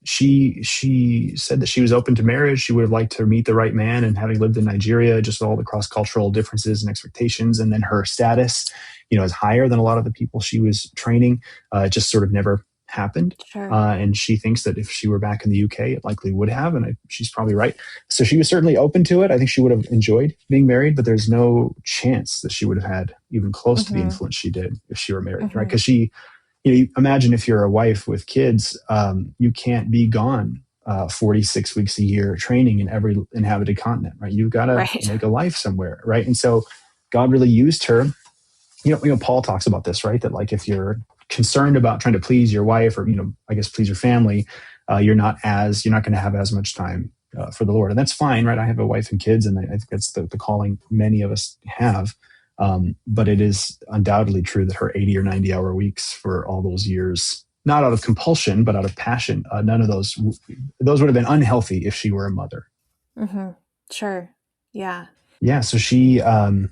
Speaker 4: She said that she was open to marriage. She would have liked to meet the right man, and having lived in Nigeria, just all the cross-cultural differences and expectations, and then her status, you know, is higher than a lot of the people she was training. It just sort of never happened.
Speaker 2: Sure.
Speaker 4: And she thinks that if she were back in the UK, it likely would have, and she's probably right. So she was certainly open to it. I think she would have enjoyed being married, but there's no chance that she would have had even close to the influence she did if she were married, right? Because you imagine if you're a wife with kids, you can't be gone 46 weeks a year training in every inhabited continent, right? You've got to make a life somewhere, right? And so God really used her. You know, Paul talks about this, right? That like if you're concerned about trying to please your wife, or, you know, I guess please your family, you're not going to have as much time for the Lord. And that's fine, right? I have a wife and kids, and I think that's the calling many of us have. But it is undoubtedly true that her 80 or 90 hour weeks for all those years, not out of compulsion, but out of passion, none of those would have been unhealthy if she were a mother.
Speaker 2: Mm-hmm. Sure. Yeah.
Speaker 4: Yeah. So she, I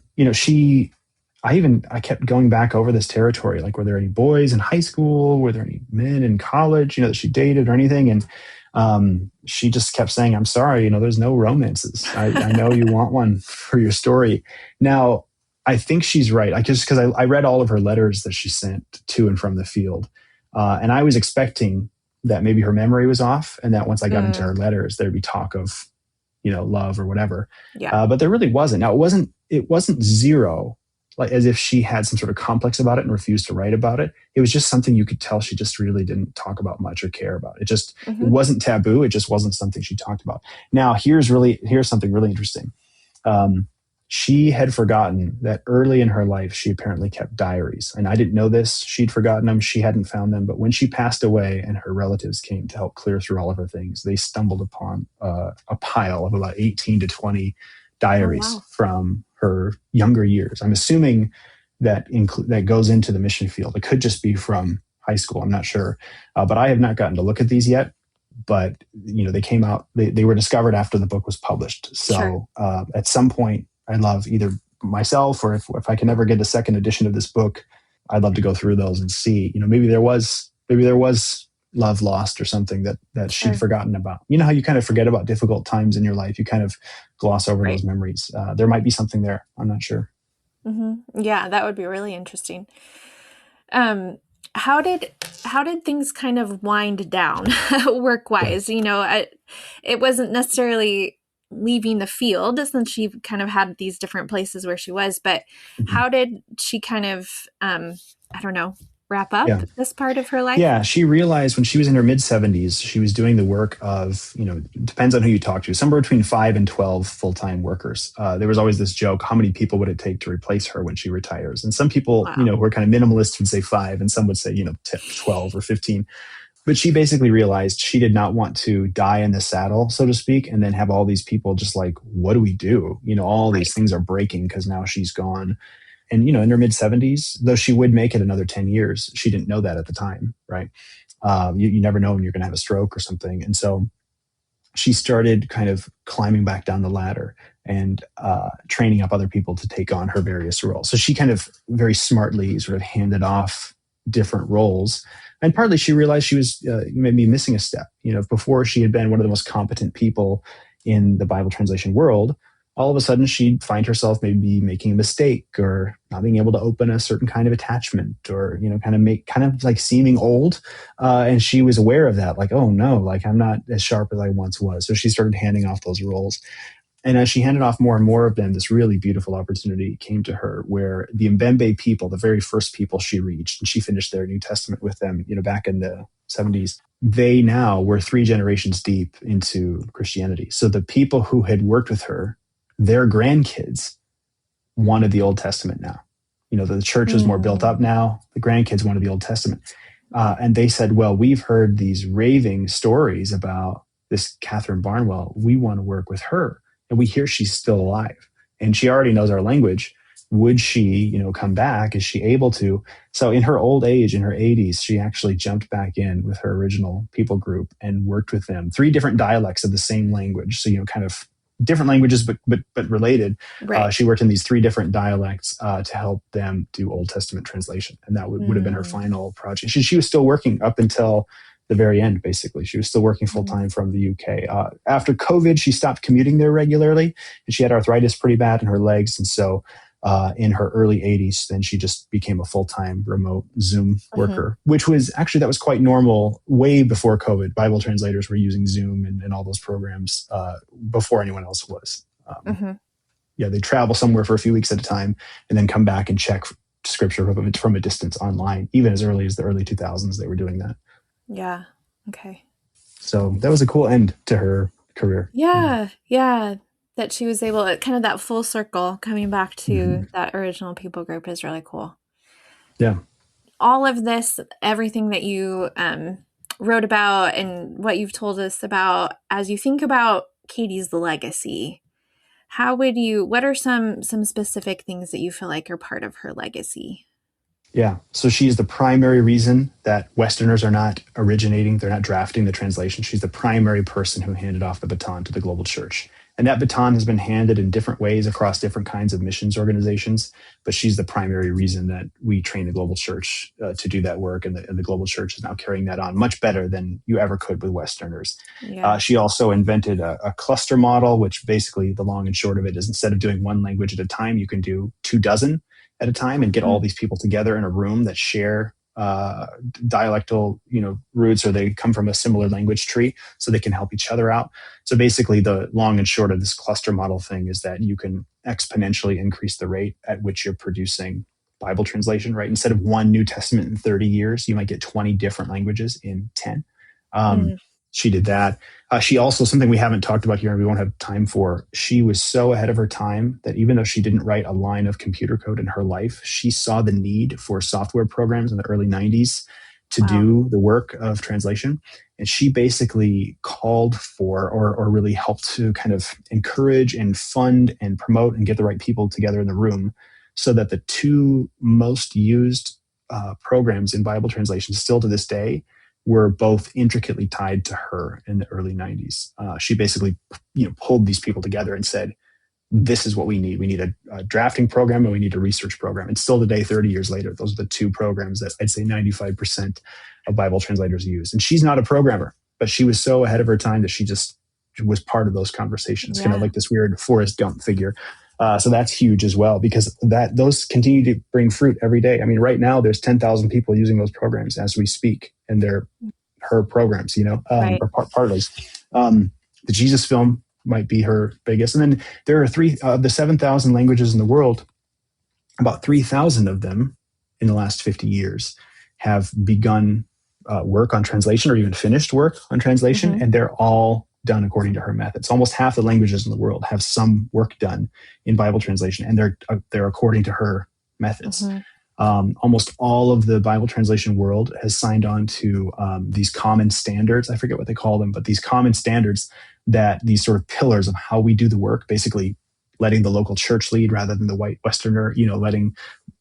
Speaker 4: kept going back over this territory. Like, were there any boys in high school? Were there any men in college, that she dated or anything? And she just kept saying, I'm sorry, there's no romances. I know you want one for your story. Now, I think she's right. Because I read all of her letters that she sent to and from the field. And I was expecting that maybe her memory was off, and that once I got into her letters, there'd be talk of, love or whatever.
Speaker 2: Yeah.
Speaker 4: But there really wasn't. Now, it wasn't zero, like as if she had some sort of complex about it and refused to write about it. It was just something you could tell she just really didn't talk about much or care about. It just, it wasn't taboo. It just wasn't something she talked about. Now, here's something really interesting. She had forgotten that early in her life, she apparently kept diaries. And I didn't know this. She'd forgotten them. She hadn't found them. But when she passed away and her relatives came to help clear through all of her things, they stumbled upon a pile of about 18 to 20 diaries from her younger years. I'm assuming that goes into the mission field. It could just be from high school. I'm not sure. But I have not gotten to look at these yet. But, they came out, they were discovered after the book was published. So at some point, I'd love either myself, or if I can ever get a second edition of this book, I'd love to go through those and see, maybe there was love lost or something that she'd forgotten about. You know how you kind of forget about difficult times in your life, you kind of gloss over those memories. There might be something there. I'm not sure.
Speaker 2: Mm-hmm. Yeah, that would be really interesting. How did things kind of wind down work-wise? It wasn't necessarily leaving the field, since she kind of had these different places where she was, but how did she kind of wrap up this part of her life?
Speaker 4: Yeah, she realized when she was in her mid-70s, she was doing the work of, depends on who you talk to, somewhere between 5 and 12 full-time workers. There was always this joke, how many people would it take to replace her when she retires? And some people, who are kind of minimalist would say 5, and some would say, 12 or 15. But she basically realized she did not want to die in the saddle, so to speak, and then have all these people just like, what do we do? All these things are breaking because now she's gone. And, in her mid-70s, though she would make it another 10 years, she didn't know that at the time, right? You never know when you're going to have a stroke or something. And so she started kind of climbing back down the ladder and training up other people to take on her various roles. So she kind of very smartly sort of handed off different roles. And partly she realized she was maybe missing a step. Before she had been one of the most competent people in the Bible translation world, all of a sudden she'd find herself maybe making a mistake or not being able to open a certain kind of attachment, or, kind of like seeming old. And she was aware of that, like, oh no, like I'm not as sharp as I once was. So she started handing off those roles. And as she handed off more and more of them, this really beautiful opportunity came to her where the Mbembe people, the very first people she reached, and she finished their New Testament with them, back in the 70s, they now were 3 generations deep into Christianity. So the people who had worked with her, their grandkids wanted the Old Testament now. The church was more built up now. The grandkids wanted the Old Testament. And they said, well, we've heard these raving stories about this Katharine Barnwell. We want to work with her. And we hear she's still alive and she already knows our language. Would she, come back? Is she able to? So in her old age, in her 80s, she actually jumped back in with her original people group and worked with them. 3 different dialects of the same language. So, kind of different languages, but related. Right. She worked in these 3 different dialects to help them do Old Testament translation. And that would have been her final project. She was still working up until the very end, basically. She was still working full-time from the UK. After COVID, she stopped commuting there regularly, and she had arthritis pretty bad in her legs. And so in her early 80s, then she just became a full-time remote Zoom worker, which was actually, that was quite normal way before COVID. Bible translators were using Zoom and all those programs before anyone else was. Yeah, they travel somewhere for a few weeks at a time and then come back and check scripture from a distance online. Even as early as the early 2000s, they were doing that.
Speaker 2: Yeah. Okay.
Speaker 4: So that was a cool end to her career.
Speaker 2: Yeah. That she was able to, kind of that full circle coming back to that original people group is really cool.
Speaker 4: Yeah.
Speaker 2: All of this, everything that you wrote about and what you've told us about, as you think about Katy's legacy, what are some specific things that you feel like are part of her legacy?
Speaker 4: Yeah. So she's the primary reason that Westerners are not originating, they're not drafting the translation. She's the primary person who handed off the baton to the global church. And that baton has been handed in different ways across different kinds of missions organizations. But she's the primary reason that we train the global church to do that work. And the global church is now carrying that on much better than you ever could with Westerners.
Speaker 2: Yeah.
Speaker 4: She also invented a cluster model, which basically the long and short of it is instead of doing one language at a time, you can do 24 at a time and get all these people together in a room that share dialectal, roots, or they come from a similar language tree, so they can help each other out. So basically, the long and short of this cluster model thing is that you can exponentially increase the rate at which you're producing Bible translation, right? Instead of one New Testament in 30 years, you might get 20 different languages in 10. She did that. She also, something we haven't talked about here and we won't have time for, she was so ahead of her time that even though she didn't write a line of computer code in her life, she saw the need for software programs in the early 90s to do the work of translation. And she basically called for or really helped to kind of encourage and fund and promote and get the right people together in the room so that the two most used programs in Bible translation still to this day were both intricately tied to her in the early 90s. She basically pulled these people together and said, this is what we need. We need a drafting program and we need a research program. And still today, 30 years later, those are the two programs that I'd say 95% of Bible translators use. And she's not a programmer, but she was so ahead of her time that she just was part of those conversations, kind of like this weird Forrest Gump figure. So that's huge as well, because those continue to bring fruit every day. I mean, right now there's 10,000 people using those programs as we speak, and they're her programs, or partly. The Jesus film might be her biggest. And then there are the 7,000 languages in the world, about 3,000 of them in the last 50 years have begun work on translation or even finished work on translation. And they're all done according to her methods. Almost half the languages in the world have some work done in Bible translation, and they're according to her methods. Almost all of the Bible translation world has signed on to these common standards. I forget what they call them, but these common standards, that these sort of pillars of how we do the work, basically letting the local church lead rather than the white Westerner, letting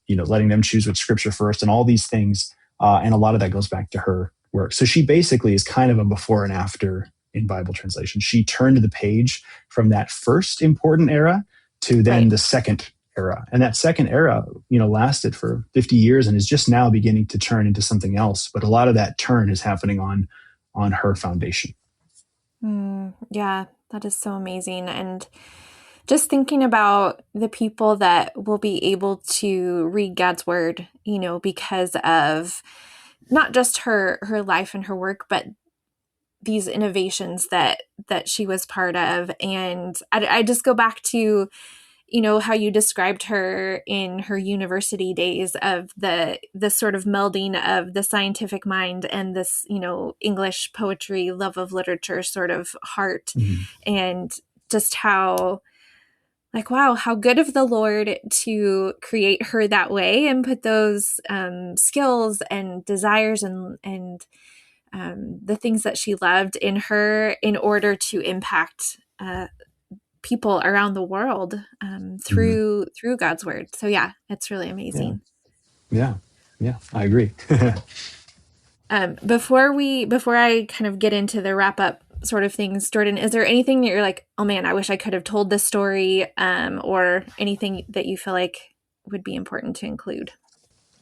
Speaker 4: them choose which scripture first, and all these things. And a lot of that goes back to her work. So she basically is kind of a before and after in Bible translation. She turned the page from that first important era to then the second era. And that second era, lasted for 50 years and is just now beginning to turn into something else. But a lot of that turn is happening on her foundation.
Speaker 2: Yeah, that is so amazing. And just thinking about the people that will be able to read God's word, because of not just her life and her work, but these innovations that she was part of. And I just go back to, how you described her in her university days of the sort of melding of the scientific mind and this, English poetry, love of literature sort of heart. And just how, wow, how good of the Lord to create her that way and put those skills and desires and the things that she loved in her in order to impact people around the world through God's word. So yeah, it's really amazing.
Speaker 4: Yeah, I agree.
Speaker 2: Before I kind of get into the wrap up sort of things, Jordan, is there anything that you're like, oh man, I wish I could have told this story, or anything that you feel like would be important to include?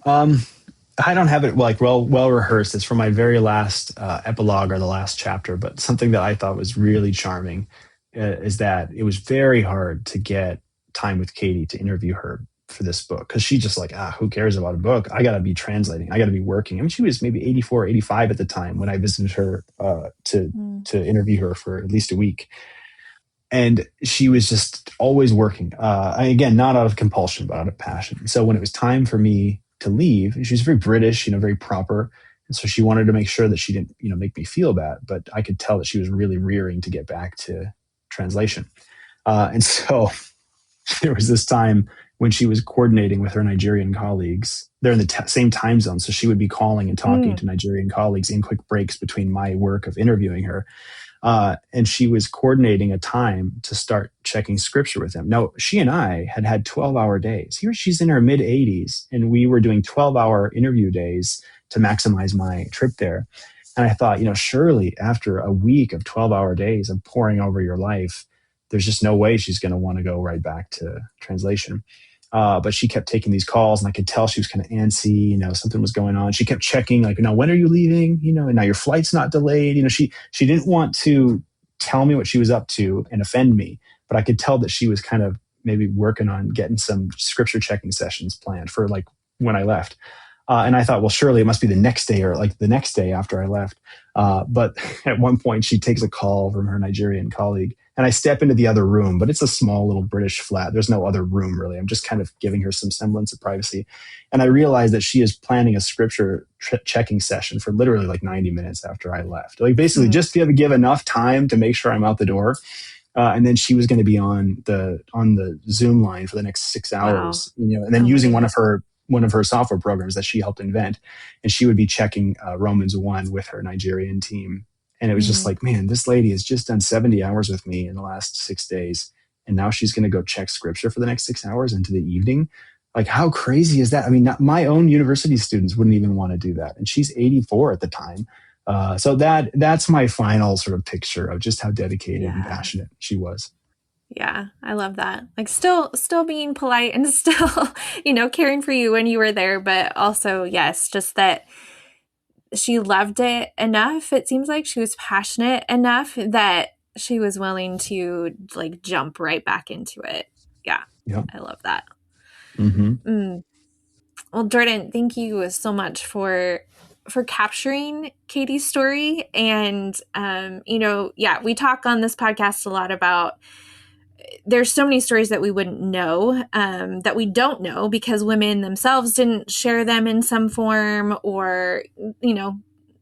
Speaker 4: I don't have it well rehearsed. It's from my very last epilogue or the last chapter, but something that I thought was really charming is that it was very hard to get time with Katy to interview her for this book, because she just who cares about a book? I got to be translating. I got to be working. I mean, she was maybe 84, 85 at the time when I visited her to interview her for at least a week. And she was just always working. Again, not out of compulsion, but out of passion. So when it was time for me to leave, she was very British, very proper. And so she wanted to make sure that she didn't, make me feel bad. But I could tell that she was really rearing to get back to translation. And so there was this time when she was coordinating with her Nigerian colleagues. They're in the same time zone. So she would be calling and talking to Nigerian colleagues in quick breaks between my work of interviewing her. And she was coordinating a time to start checking scripture with him. Now, she and I had had 12-hour days. Here she's in her mid 80s, and we were doing 12-hour interview days to maximize my trip there. And I thought, surely after a week of 12-hour days of pouring over your life, there's just no way she's going to want to go right back to translation. But she kept taking these calls, and I could tell she was kind of antsy. Something was going on. She kept checking, like, now when are you leaving? And now your flight's not delayed. She didn't want to tell me what she was up to and offend me, but I could tell that she was kind of maybe working on getting some scripture checking sessions planned for like when I left. And I thought, well, surely it must be the next day or like the next day after I left. But at one point, she takes a call from her Nigerian colleague, and I step into the other room, but it's a small little British flat. There's no other room, really. I'm just kind of giving her some semblance of privacy. And I realize that she is planning a scripture checking session for literally like 90 minutes after I left. Like basically just to give enough time to make sure I'm out the door. And then she was going to be on the Zoom line for the next 6 hours, and then using one of her software programs that she helped invent. And she would be checking Romans 1 with her Nigerian team. And it was just like, man, this lady has just done 70 hours with me in the last 6 days. And now she's going to go check scripture for the next 6 hours into the evening. Like, how crazy is that? I mean, my own university students wouldn't even want to do that. And she's 84 at the time. So that's my final sort of picture of just how dedicated and passionate she was.
Speaker 2: Yeah, I love that. Like still being polite and still, caring for you when you were there, but also, yes, just that she loved it enough. It seems like she was passionate enough that she was willing to like jump right back into it. Yeah. Yep. I love that. Mm-hmm. Well, Jordan, thank you so much for capturing Katy's story. And, we talk on this podcast a lot about there's so many stories that we wouldn't know, that we don't know because women themselves didn't share them in some form, or,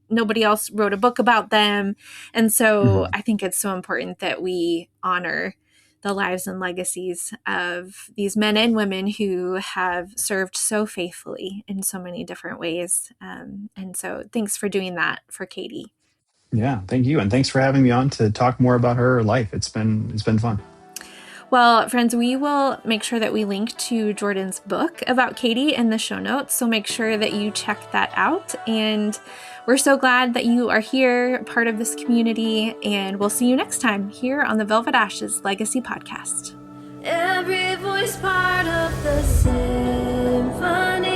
Speaker 2: nobody else wrote a book about them. And so I think it's so important that we honor the lives and legacies of these men and women who have served so faithfully in so many different ways. And so thanks for doing that for Katy.
Speaker 4: Yeah, thank you. And thanks for having me on to talk more about her life. It's been fun.
Speaker 2: Well, friends, we will make sure that we link to Jordan's book about Katy in the show notes. So make sure that you check that out. And we're so glad that you are here, part of this community. And we'll see you next time here on the Velvet Ashes Legacy Podcast.
Speaker 3: Every voice part of the symphony.